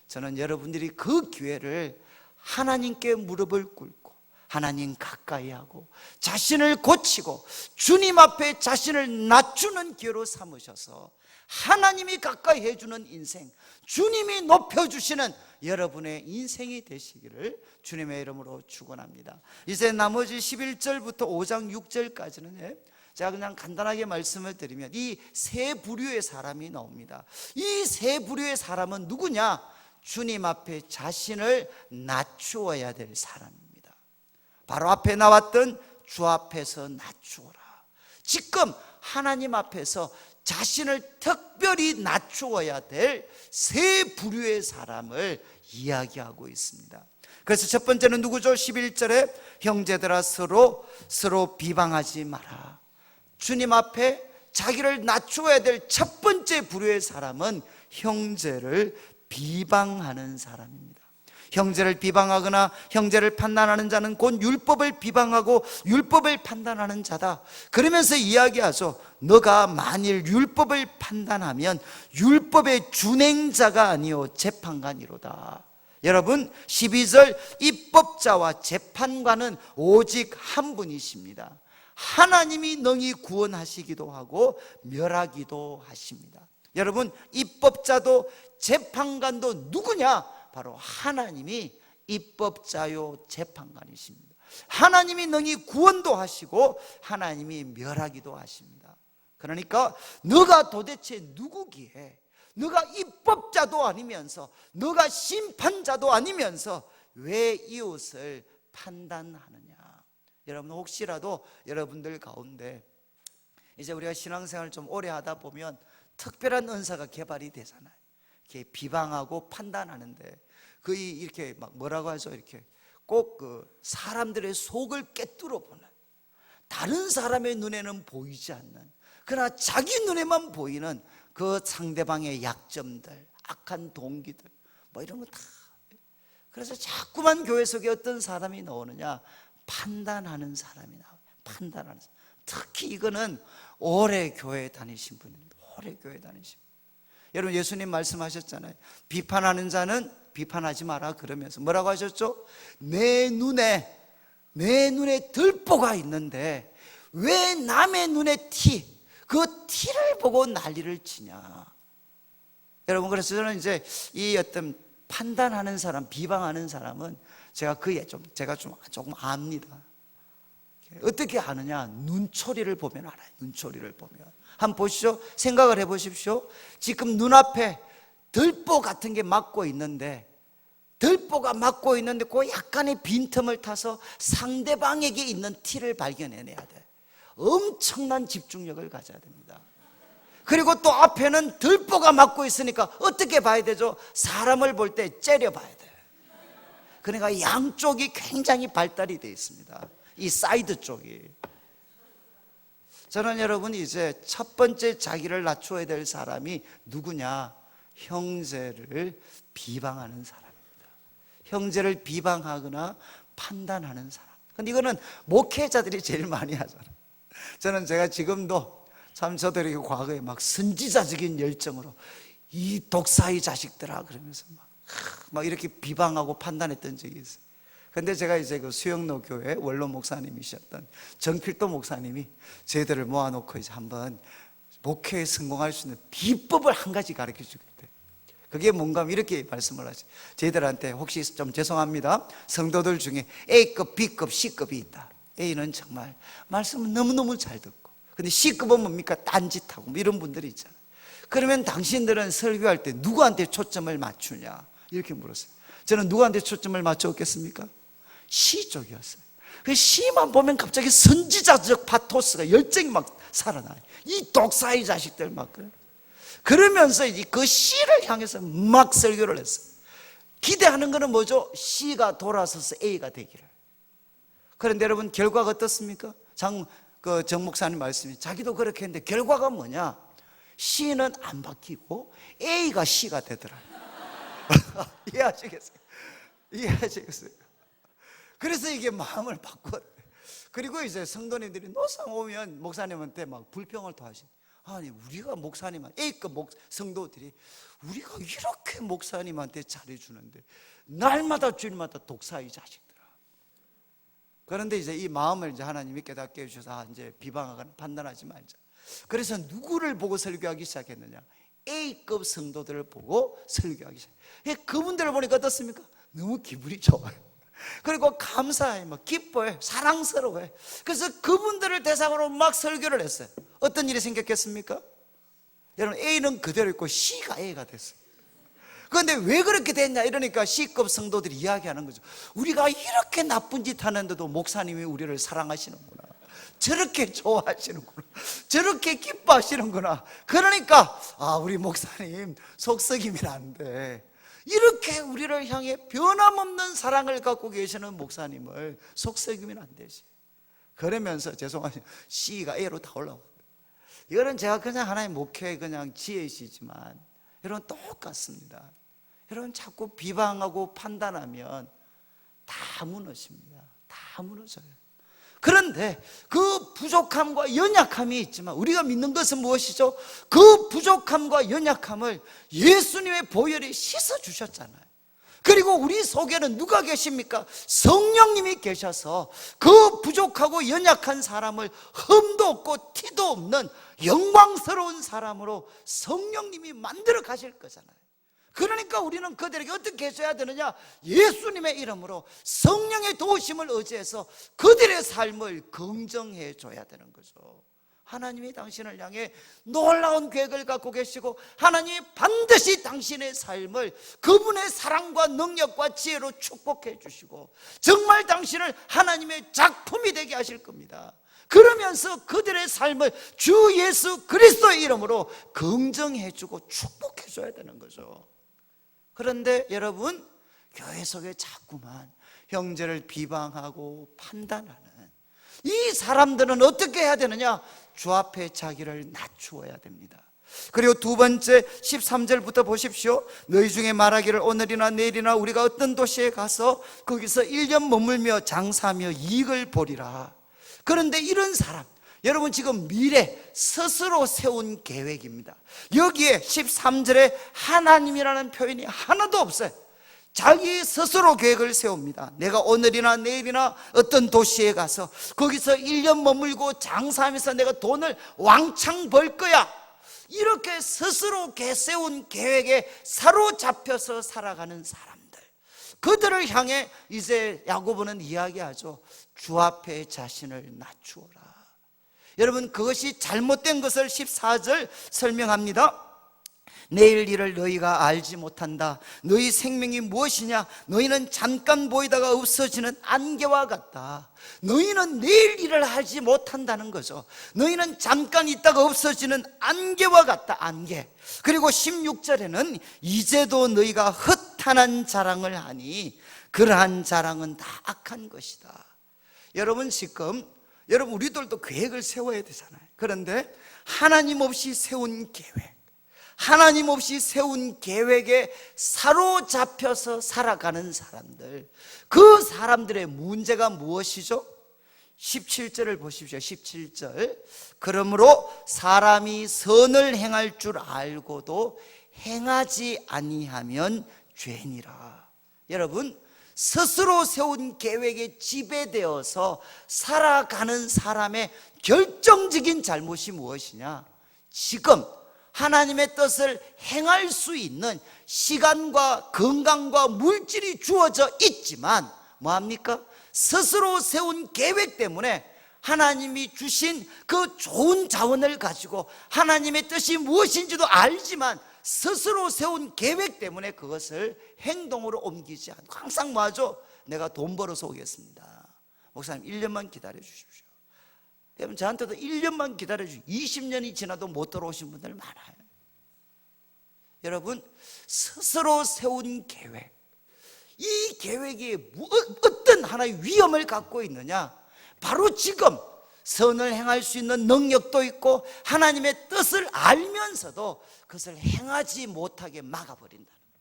저는 여러분들이 그 기회를 하나님께 무릎을 꿇고 하나님 가까이 하고 자신을 고치고 주님 앞에 자신을 낮추는 기회로 삼으셔서 하나님이 가까이 해주는 인생, 주님이 높여주시는 여러분의 인생이 되시기를 주님의 이름으로 축원합니다. 이제 나머지 11절부터 5장 6절까지는 제가 그냥 간단하게 말씀을 드리면 이 세 부류의 사람이 나옵니다. 이 세 부류의 사람은 누구냐? 주님 앞에 자신을 낮추어야 될 사람입니다. 바로 앞에 나왔던 주 앞에서 낮추어라. 지금 하나님 앞에서 자신을 특별히 낮추어야 될 세 부류의 사람을 이야기하고 있습니다. 그래서 첫 번째는 누구죠? 11절에 형제들아 서로 비방하지 마라. 주님 앞에 자기를 낮추어야 될 첫 번째 부류의 사람은 형제를 비방하는 사람입니다. 형제를 비방하거나 형제를 판단하는 자는 곧 율법을 비방하고 율법을 판단하는 자다. 그러면서 이야기하죠. 너가 만일 율법을 판단하면 율법의 준행자가 아니요 재판관이로다. 여러분 12절 입법자와 재판관은 오직 한 분이십니다. 하나님이 능히 구원하시기도 하고 멸하기도 하십니다. 여러분 입법자도 재판관도 누구냐? 바로 하나님이 입법자요 재판관이십니다. 하나님이 능히 구원도 하시고 하나님이 멸하기도 하십니다. 그러니까 너가 도대체 누구기에, 너가 입법자도 아니면서 너가 심판자도 아니면서 왜 이웃을 판단하느냐? 여러분 혹시라도 여러분들 가운데 이제 우리가 신앙생활을 좀 오래 하다 보면 특별한 은사가 개발이 되잖아요. 이렇게 비방하고 판단하는데 거의 이렇게 막 뭐라고 하죠? 이렇게 꼭 그 사람들의 속을 꿰뚫어 보는, 다른 사람의 눈에는 보이지 않는, 그러나 자기 눈에만 보이는 그 상대방의 약점들, 악한 동기들 뭐 이런 거 다. 그래서 자꾸만 교회 속에 어떤 사람이 나오느냐? 판단하는 사람이 나와요. 판단하는 사람. 특히 이거는 오래 교회 다니신 분입니다. 오래 교회 다니신 분. 여러분 예수님 말씀하셨잖아요. 비판하는 자는 비판하지 마라 그러면서 뭐라고 하셨죠? 내 눈에 들보가 있는데 왜 남의 눈에 그 티를 보고 난리를 치냐? 여러분 그래서 저는 이제 이 어떤 판단하는 사람, 비방하는 사람은 제가 조금 압니다. 어떻게 아느냐? 눈초리를 보면 알아요. 눈초리를 보면. 한번 보시죠. 생각을 해보십시오. 지금 눈앞에 들보 같은 게 막고 있는데, 들보가 막고 있는데 그 약간의 빈틈을 타서 상대방에게 있는 티를 발견해내야 돼. 엄청난 집중력을 가져야 됩니다. 그리고 또 앞에는 들보가 막고 있으니까 어떻게 봐야 되죠? 사람을 볼 때 째려봐야 돼. 그러니까 양쪽이 굉장히 발달이 되어 있습니다. 이 사이드 쪽이. 저는 여러분 이제 첫 번째 자기를 낮춰야 될 사람이 누구냐? 형제를 비방하는 사람입니다. 형제를 비방하거나 판단하는 사람. 근데 이거는 목회자들이 제일 많이 하잖아요. 제가 지금도 참 저도 이렇게 과거에 막 선지자적인 열정으로 이 독사의 자식들아 그러면서 막 이렇게 비방하고 판단했던 적이 있어요. 근데 제가 이제 그 수영로 교회 원로 목사님이셨던 정필도 목사님이 저희들을 모아놓고 이제 한번 목회에 성공할 수 있는 비법을 한 가지 가르쳐 주겠대. 그게 뭔가 하면 이렇게 말씀을 하지. 저희들한테 혹시 좀 죄송합니다. 성도들 중에 A급, B급, C급이 있다. A는 정말 말씀은 너무너무 잘 듣고, 근데 C급은 뭡니까? 딴짓하고 뭐 이런 분들이 있잖아요. 그러면 당신들은 설교할 때 누구한테 초점을 맞추냐? 이렇게 물었어요. 저는 누구한테 초점을 맞춰왔겠습니까? C 쪽이었어요. 그 C만 보면 갑자기 선지자적 파토스가 열정이 막 살아나요. 이 독사의 자식들 막 그래. 그러면서 이제 그 C를 향해서 막 설교를 했어요. 기대하는 거는 뭐죠? C가 돌아서서 A가 되기를. 그런데 여러분 결과가 어떻습니까? 정 목사님 말씀이 자기도 그렇게 했는데 결과가 뭐냐? C는 안 바뀌고 A가 C가 되더라고요. 이해하시겠어요? 이해하시겠어요? 그래서 이게 마음을 바꿔요. 그리고 이제 성도님들이 노상 오면 목사님한테 막 불평을 토하시. 아니 우리가 목사님한테 A급 성도들이 우리가 이렇게 목사님한테 잘해주는데 날마다 주일마다 독사의 자식들아. 그런데 이제 이 마음을 이제 하나님이 깨닫게 해주셔서 이제 비방하거나 판단하지 말자. 그래서 누구를 보고 설교하기 시작했느냐? A급 성도들을 보고 설교하기 시작해요. 그분들을 보니까 어떻습니까? 너무 기분이 좋아요. 그리고 감사해요. 막 기뻐요. 사랑스러워요. 그래서 그분들을 대상으로 막 설교를 했어요. 어떤 일이 생겼겠습니까? 여러분, A는 그대로 있고 C가 A가 됐어요. 그런데 왜 그렇게 됐냐 이러니까 C급 성도들이 이야기하는 거죠. 우리가 이렇게 나쁜 짓 하는데도 목사님이 우리를 사랑하시는구나, 저렇게 좋아하시는구나, 저렇게 기뻐하시는구나. 그러니까 우리 목사님 속썩이면 안 돼. 이렇게 우리를 향해 변함없는 사랑을 갖고 계시는 목사님을 속썩이면 안 되지. 그러면서 죄송하지만 C가 A로 다 올라오고, 이거는 제가 그냥 하나의 목회의 그냥 지혜시지만 여러분 똑같습니다. 여러분 자꾸 비방하고 판단하면 다 무너집니다. 다 무너져요. 그런데 그 부족함과 연약함이 있지만 우리가 믿는 것은 무엇이죠? 그 부족함과 연약함을 예수님의 보혈이 씻어주셨잖아요. 그리고 우리 속에는 누가 계십니까? 성령님이 계셔서 그 부족하고 연약한 사람을 흠도 없고 티도 없는 영광스러운 사람으로 성령님이 만들어 가실 거잖아요. 그러니까 우리는 그들에게 어떻게 해줘야 되느냐? 예수님의 이름으로 성령의 도우심을 의지해서 그들의 삶을 긍정해 줘야 되는 거죠. 하나님이 당신을 향해 놀라운 계획을 갖고 계시고 하나님이 반드시 당신의 삶을 그분의 사랑과 능력과 지혜로 축복해 주시고 정말 당신을 하나님의 작품이 되게 하실 겁니다. 그러면서 그들의 삶을 주 예수 그리스도의 이름으로 긍정해 주고 축복해 줘야 되는 거죠. 그런데 여러분, 교회 속에 자꾸만 형제를 비방하고 판단하는 이 사람들은 어떻게 해야 되느냐? 주 앞에 자기를 낮추어야 됩니다. 그리고 두 번째 13절부터 보십시오. 너희 중에 말하기를 오늘이나 내일이나 우리가 어떤 도시에 가서 거기서 1년 머물며 장사하며 이익을 보리라. 그런데 이런 사람, 여러분 지금 미래 스스로 세운 계획입니다. 여기에 13절에 하나님이라는 표현이 하나도 없어요. 자기 스스로 계획을 세웁니다. 내가 오늘이나 내일이나 어떤 도시에 가서 거기서 1년 머물고 장사하면서 내가 돈을 왕창 벌 거야. 이렇게 스스로 세운 계획에 사로잡혀서 살아가는 사람들, 그들을 향해 이제 야고보는 이야기하죠. 주 앞에 자신을 낮추어라. 여러분, 그것이 잘못된 것을 14절 설명합니다. 내일 일을 너희가 알지 못한다. 너희 생명이 무엇이냐? 너희는 잠깐 보이다가 없어지는 안개와 같다. 너희는 내일 일을 하지 못한다는 거죠. 너희는 잠깐 있다가 없어지는 안개와 같다. 안개. 그리고 16절에는 이제도 너희가 허탄한 자랑을 하니 그러한 자랑은 다 악한 것이다. 여러분 지금 여러분 우리들도 계획을 세워야 되잖아요. 그런데 하나님 없이 세운 계획, 하나님 없이 세운 계획에 사로잡혀서 살아가는 사람들, 그 사람들의 문제가 무엇이죠? 17절을 보십시오. 17절. 그러므로 사람이 선을 행할 줄 알고도 행하지 아니하면 죄니라. 여러분, 스스로 세운 계획에 지배되어서 살아가는 사람의 결정적인 잘못이 무엇이냐? 지금 하나님의 뜻을 행할 수 있는 시간과 건강과 물질이 주어져 있지만 뭐합니까? 스스로 세운 계획 때문에 하나님이 주신 그 좋은 자원을 가지고 하나님의 뜻이 무엇인지도 알지만 스스로 세운 계획 때문에 그것을 행동으로 옮기지 않고 항상 뭐하죠? 내가 돈 벌어서 오겠습니다. 목사님 1년만 기다려 주십시오. 여러분 저한테도 1년만 기다려 주십시오. 20년이 지나도 못 들어오신 분들 많아요. 여러분 스스로 세운 계획, 이 계획이 어떤 하나의 위험을 갖고 있느냐? 바로 지금 선을 행할 수 있는 능력도 있고 하나님의 뜻을 알면서도 그것을 행하지 못하게 막아버린다는 거예요.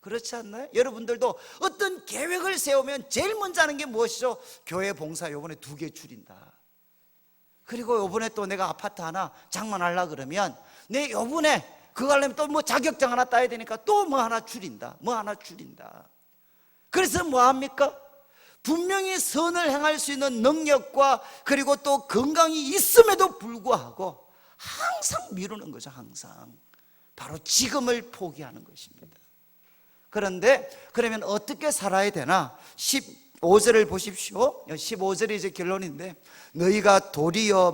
그렇지 않나요? 여러분들도 어떤 계획을 세우면 제일 먼저 하는 게 무엇이죠? 교회 봉사 요번에 2개 줄인다. 그리고 요번에 또 내가 아파트 하나 장만하려고 그러면 내 요번에 그거 하려면 또 뭐 자격증 하나 따야 되니까 또 뭐 하나 줄인다. 뭐 하나 줄인다. 그래서 뭐 합니까? 분명히 선을 행할 수 있는 능력과 그리고 또 건강이 있음에도 불구하고 항상 미루는 거죠. 항상 바로 지금을 포기하는 것입니다. 그런데 그러면 어떻게 살아야 되나? 15절을 보십시오. 15절이 이제 결론인데, 너희가 도리어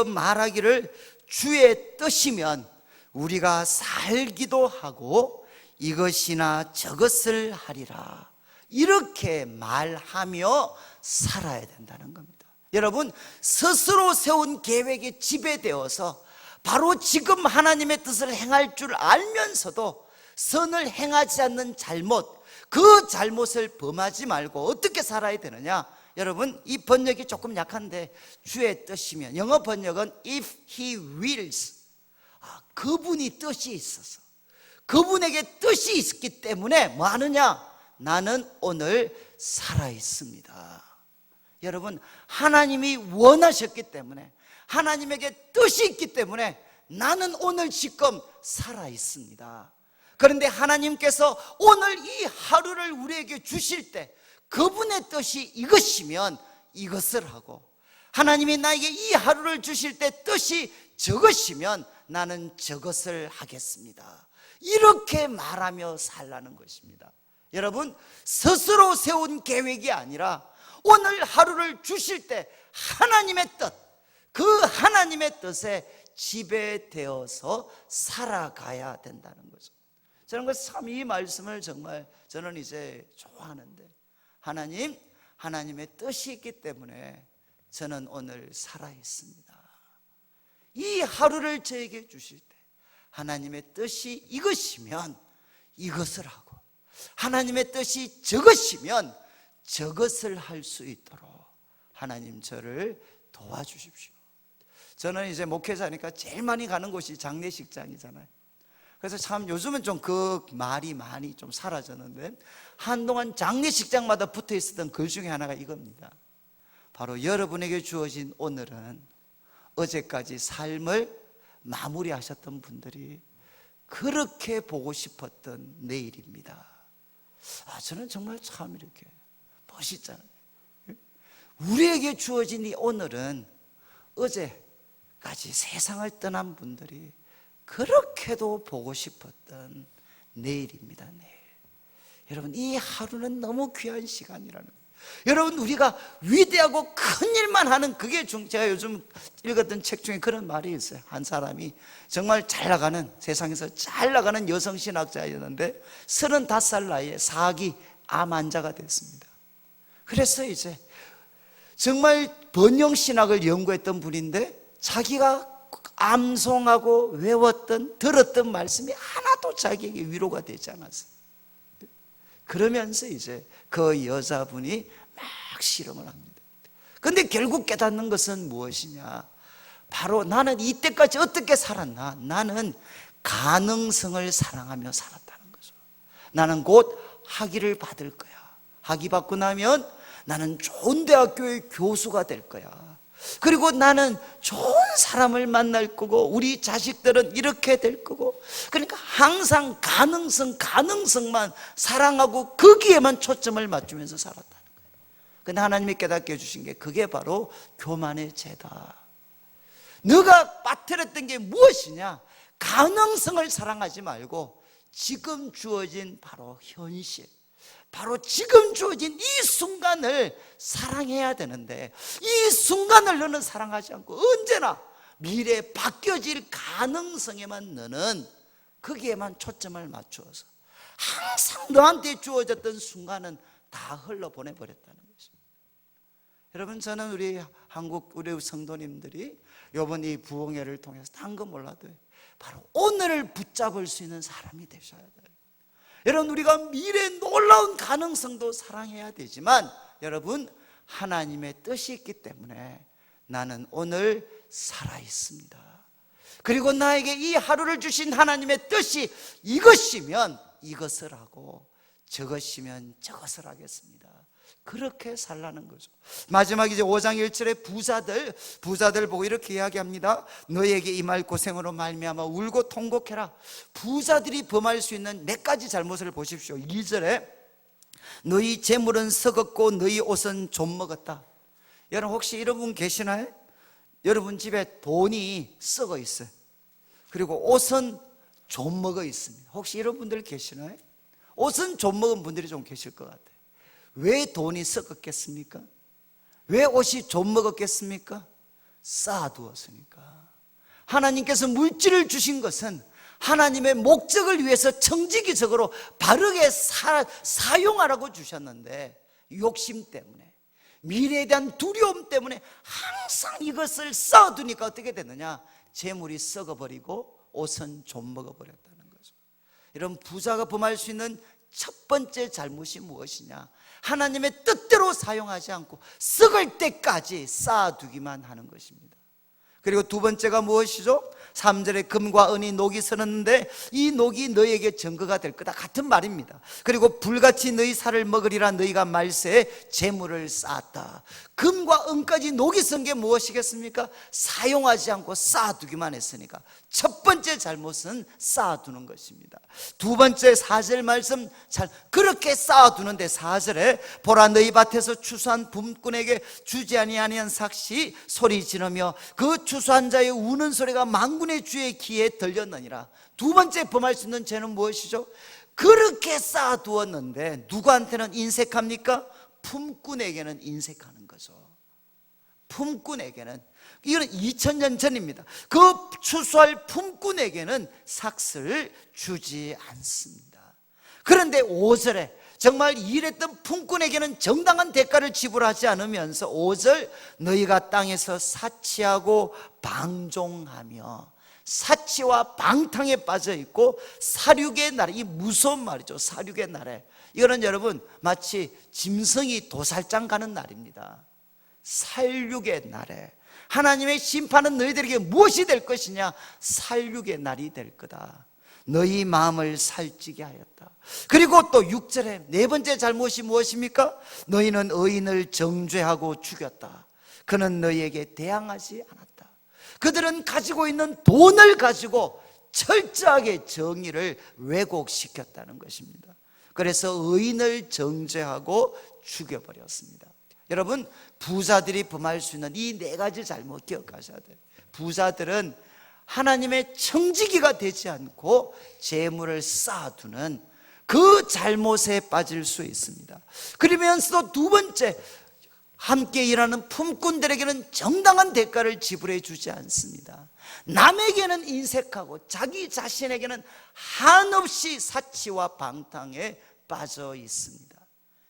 말하기를 주의 뜻이면 우리가 살기도 하고 이것이나 저것을 하리라, 이렇게 말하며 살아야 된다는 겁니다. 여러분, 스스로 세운 계획에 지배되어서 바로 지금 하나님의 뜻을 행할 줄 알면서도 선을 행하지 않는 잘못, 그 잘못을 범하지 말고 어떻게 살아야 되느냐? 여러분, 이 번역이 조금 약한데 주의 뜻이면, 영어 번역은 if he wills, 그분이 뜻이 있어서, 그분에게 뜻이 있기 때문에 뭐 하느냐? 나는 오늘 살아 있습니다. 여러분, 하나님이 원하셨기 때문에, 하나님에게 뜻이 있기 때문에 나는 오늘 지금 살아 있습니다. 그런데 하나님께서 오늘 이 하루를 우리에게 주실 때 그분의 뜻이 이것이면 이것을 하고, 하나님이 나에게 이 하루를 주실 때 뜻이 저것이면 나는 저것을 하겠습니다, 이렇게 말하며 살라는 것입니다. 여러분, 스스로 세운 계획이 아니라 오늘 하루를 주실 때 하나님의 뜻, 그 하나님의 뜻에 지배되어서 살아가야 된다는 거죠. 저는 참 이 말씀을 정말 저는 이제 좋아하는데, 하나님의 뜻이 있기 때문에 저는 오늘 살아 있습니다. 이 하루를 저에게 주실 때 하나님의 뜻이 이것이면 이것을 하고, 하나님의 뜻이 저것이면 저것을 할 수 있도록 하나님 저를 도와주십시오. 저는 이제 목회자니까 제일 많이 가는 곳이 장례식장이잖아요. 그래서 참 요즘은 좀 그 말이 많이 좀 사라졌는데, 한동안 장례식장마다 붙어 있었던 글 중에 하나가 이겁니다. 바로 여러분에게 주어진 오늘은 어제까지 삶을 마무리하셨던 분들이 그렇게 보고 싶었던 내일입니다. 저는 정말 참 이렇게 멋있잖아요. 우리에게 주어진 이 오늘은 어제까지 세상을 떠난 분들이 그렇게도 보고 싶었던 내일입니다. 내일. 여러분, 이 하루는 너무 귀한 시간이라는 거예요. 여러분, 우리가 위대하고 큰 일만 하는 그게 제가 요즘 읽었던 책 중에 그런 말이 있어요. 한 사람이 정말 잘 나가는, 세상에서 잘 나가는 여성 신학자였는데 35살 나이에 4기 암 환자가 됐습니다. 그래서 이제 정말 번영신학을 연구했던 분인데 자기가 암송하고 외웠던, 들었던 말씀이 하나도 자기에게 위로가 되지 않았어요. 그러면서 이제 그 여자분이 막 실험을 합니다. 그런데 결국 깨닫는 것은 무엇이냐? 바로 나는 이때까지 어떻게 살았나? 나는 가능성을 사랑하며 살았다는 거죠. 나는 곧 학위를 받을 거야. 학위 받고 나면 나는 좋은 대학교의 교수가 될 거야. 그리고 나는 좋은 사람을 만날 거고, 우리 자식들은 이렇게 될 거고. 그러니까 항상 가능성만 사랑하고 거기에만 초점을 맞추면서 살았다는 거예요. 근데 하나님이 깨닫게 해주신 게 그게 바로 교만의 죄다. 너가 빠뜨렸던 게 무엇이냐? 가능성을 사랑하지 말고 지금 주어진 바로 현실, 바로 지금 주어진 이 순간을 사랑해야 되는데, 이 순간을 너는 사랑하지 않고 언제나 미래에 바뀌어질 가능성에만 너는 거기에만 초점을 맞추어서 항상 너한테 주어졌던 순간은 다 흘러보내버렸다는 것입니다. 여러분, 저는 우리 성도님들이 이번 이 부흥회를 통해서 단 거 몰라도 바로 오늘을 붙잡을 수 있는 사람이 되셔야 돼요. 여러분, 우리가 미래의 놀라운 가능성도 사랑해야 되지만, 여러분, 하나님의 뜻이 있기 때문에 나는 오늘 살아 있습니다. 그리고 나에게 이 하루를 주신 하나님의 뜻이 이것이면 이것을 하고 저것이면 저것을 하겠습니다. 그렇게 살라는 거죠. 마지막 이제 5장 1절에 부자들 보고 이렇게 이야기합니다. 너희에게 임할 고생으로 말미암아 울고 통곡해라. 부자들이 범할 수 있는 몇 가지 잘못을 보십시오. 2절에 너희 재물은 썩었고 너희 옷은 좀 먹었다. 여러분, 혹시 이런 분 계시나요? 여러분 집에 돈이 썩어 있어요. 그리고 옷은 좀 먹어 있습니다. 혹시 이런 분들 계시나요? 옷은 좀 먹은 분들이 좀 계실 것 같아요. 왜 돈이 썩었겠습니까? 왜 옷이 좀 먹었겠습니까? 쌓아두었으니까. 하나님께서 물질을 주신 것은 하나님의 목적을 위해서 청지기적으로 바르게 사용하라고 주셨는데, 욕심 때문에, 미래에 대한 두려움 때문에 항상 이것을 쌓아두니까 어떻게 되느냐? 재물이 썩어버리고 옷은 좀 먹어버렸다는 거죠. 이런 부자가 범할 수 있는 첫 번째 잘못이 무엇이냐? 하나님의 뜻대로 사용하지 않고 썩을 때까지 쌓아두기만 하는 것입니다. 그리고 두 번째가 무엇이죠? 3절에 금과 은이 녹이 서는데 이 녹이 너희에게 증거가 될 거다, 같은 말입니다. 그리고 불같이 너희 살을 먹으리라 너희가 말세에 재물을 쌓았다. 금과 은까지 녹이 선 게 무엇이겠습니까? 사용하지 않고 쌓아두기만 했으니까 첫 번째 잘못은 쌓아두는 것입니다. 두 번째 4절 말씀 잘 그렇게 쌓아두는데 4절에 보라 너희 밭에서 추수한 품꾼에게 주지 아니한 삭시 소리 지르며 그 추수한 자의 우는 소리가 만군의 주의 귀에 들렸느니라. 두 번째 범할 수 있는 죄는 무엇이죠? 그렇게 쌓아두었는데 누구한테는 인색합니까? 품꾼에게는 인색하는 거죠. 품꾼에게는, 이거는 2000년 전입니다. 그 추수할 품꾼에게는 삭슬을 주지 않습니다. 그런데 5절에 정말 일했던 품꾼에게는 정당한 대가를 지불하지 않으면서 5절 너희가 땅에서 사치하고 방종하며, 사치와 방탕에 빠져 있고 사륙의 날에, 이 무서운 말이죠. 사륙의 날에, 이거는 여러분 마치 짐승이 도살장 가는 날입니다. 살육의 날에 하나님의 심판은 너희들에게 무엇이 될 것이냐? 살육의 날이 될 거다. 너희 마음을 살찌게 하였다. 그리고 또 6절에 네 번째 잘못이 무엇입니까? 너희는 의인을 정죄하고 죽였다. 그는 너희에게 대항하지 않았다. 그들은 가지고 있는 돈을 가지고 철저하게 정의를 왜곡시켰다는 것입니다. 그래서 의인을 정죄하고 죽여버렸습니다. 여러분, 부자들이 범할 수 있는 이 네 가지 잘못 기억하셔야 돼요. 부자들은 하나님의 청지기가 되지 않고 재물을 쌓아두는 그 잘못에 빠질 수 있습니다. 그러면서 두 번째, 함께 일하는 품꾼들에게는 정당한 대가를 지불해 주지 않습니다. 남에게는 인색하고 자기 자신에게는 한없이 사치와 방탕에 빠져 있습니다.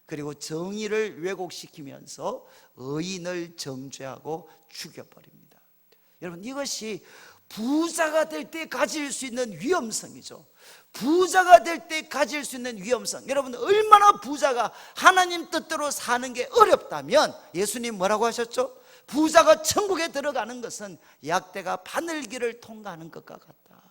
그리고 정의를 왜곡시키면서 의인을 정죄하고 죽여버립니다. 여러분, 이것이 부자가 될 때 가질 수 있는 위험성이죠. 부자가 될 때 가질 수 있는 위험성. 여러분, 얼마나 부자가 하나님 뜻대로 사는 게 어렵다면 예수님 뭐라고 하셨죠? 부자가 천국에 들어가는 것은 약대가 바늘길을 통과하는 것과 같다.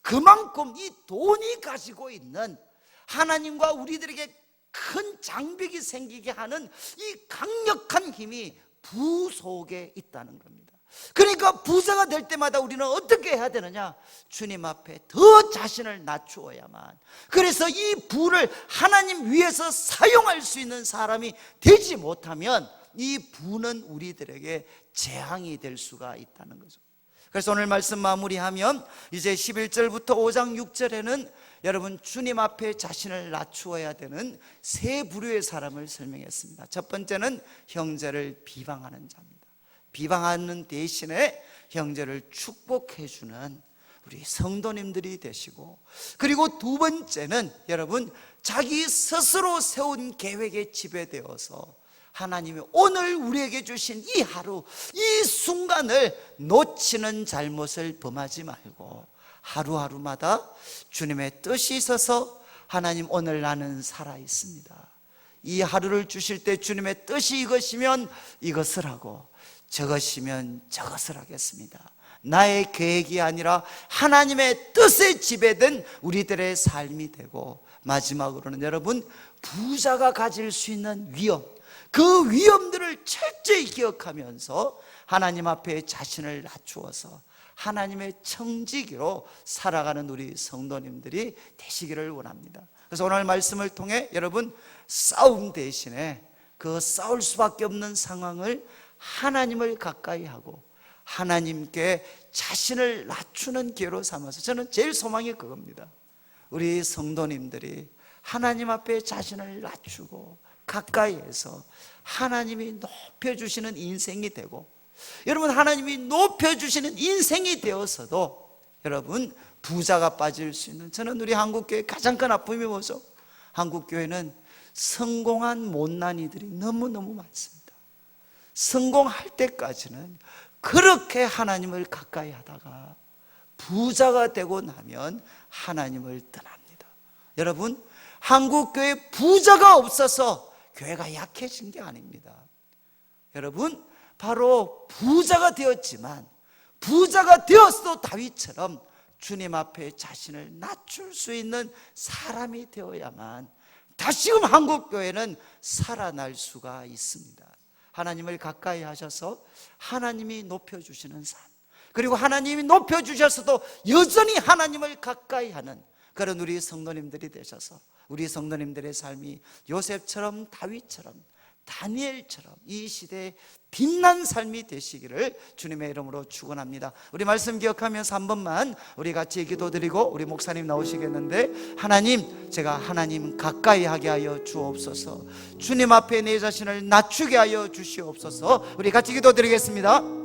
그만큼 이 돈이 가지고 있는 하나님과 우리들에게 큰 장벽이 생기게 하는 이 강력한 힘이 부 속에 있다는 겁니다. 그러니까 부자가 될 때마다 우리는 어떻게 해야 되느냐? 주님 앞에 더 자신을 낮추어야만, 그래서 이 부를 하나님 위해서 사용할 수 있는 사람이 되지 못하면 이 부는 우리들에게 재앙이 될 수가 있다는 거죠. 그래서 오늘 말씀 마무리하면 이제 11절부터 5장 6절에는 여러분 주님 앞에 자신을 낮추어야 되는 세 부류의 사람을 설명했습니다. 첫 번째는 형제를 비방하는 자입니다. 비방하는 대신에 형제를 축복해 주는 우리 성도님들이 되시고, 그리고 두 번째는 여러분 자기 스스로 세운 계획에 지배되어서 하나님이 오늘 우리에게 주신 이 하루, 이 순간을 놓치는 잘못을 범하지 말고 하루하루마다 주님의 뜻이 있어서 하나님 오늘 나는 살아있습니다, 이 하루를 주실 때 주님의 뜻이 이것이면 이것을 하고 저것이면 저것을 하겠습니다. 나의 계획이 아니라 하나님의 뜻에 지배된 우리들의 삶이 되고, 마지막으로는 여러분 부자가 가질 수 있는 위험, 그 위험들을 철저히 기억하면서 하나님 앞에 자신을 낮추어서 하나님의 청지기로 살아가는 우리 성도님들이 되시기를 원합니다. 그래서 오늘 말씀을 통해 여러분 싸움 대신에 그 싸울 수밖에 없는 상황을 하나님을 가까이 하고 하나님께 자신을 낮추는 기회로 삼아서, 저는 제일 소망이 그겁니다. 우리 성도님들이 하나님 앞에 자신을 낮추고 가까이에서 하나님이 높여주시는 인생이 되고, 여러분 하나님이 높여주시는 인생이 되어서도 여러분 부자가 빠질 수 있는, 저는 우리 한국교회 가장 큰 아픔이 뭐죠? 한국교회는 성공한 못난이들이 너무너무 많습니다. 성공할 때까지는 그렇게 하나님을 가까이 하다가 부자가 되고 나면 하나님을 떠납니다. 여러분, 한국교회 부자가 없어서 교회가 약해진 게 아닙니다. 여러분, 바로 부자가 되었지만, 부자가 되었어도 다윗처럼 주님 앞에 자신을 낮출 수 있는 사람이 되어야만 다시금 한국교회는 살아날 수가 있습니다. 하나님을 가까이 하셔서 하나님이 높여주시는 삶, 그리고 하나님이 높여주셔서도 여전히 하나님을 가까이 하는 그런 우리 성도님들이 되셔서 우리 성도님들의 삶이 요셉처럼, 다윗처럼, 다니엘처럼 이 시대에 빛난 삶이 되시기를 주님의 이름으로 축원합니다. 우리 말씀 기억하면서 한 번만 우리 같이 기도드리고 우리 목사님 나오시겠는데, 하나님, 제가 하나님 가까이 하게 하여 주옵소서. 주님 앞에 내 자신을 낮추게 하여 주시옵소서. 우리 같이 기도드리겠습니다.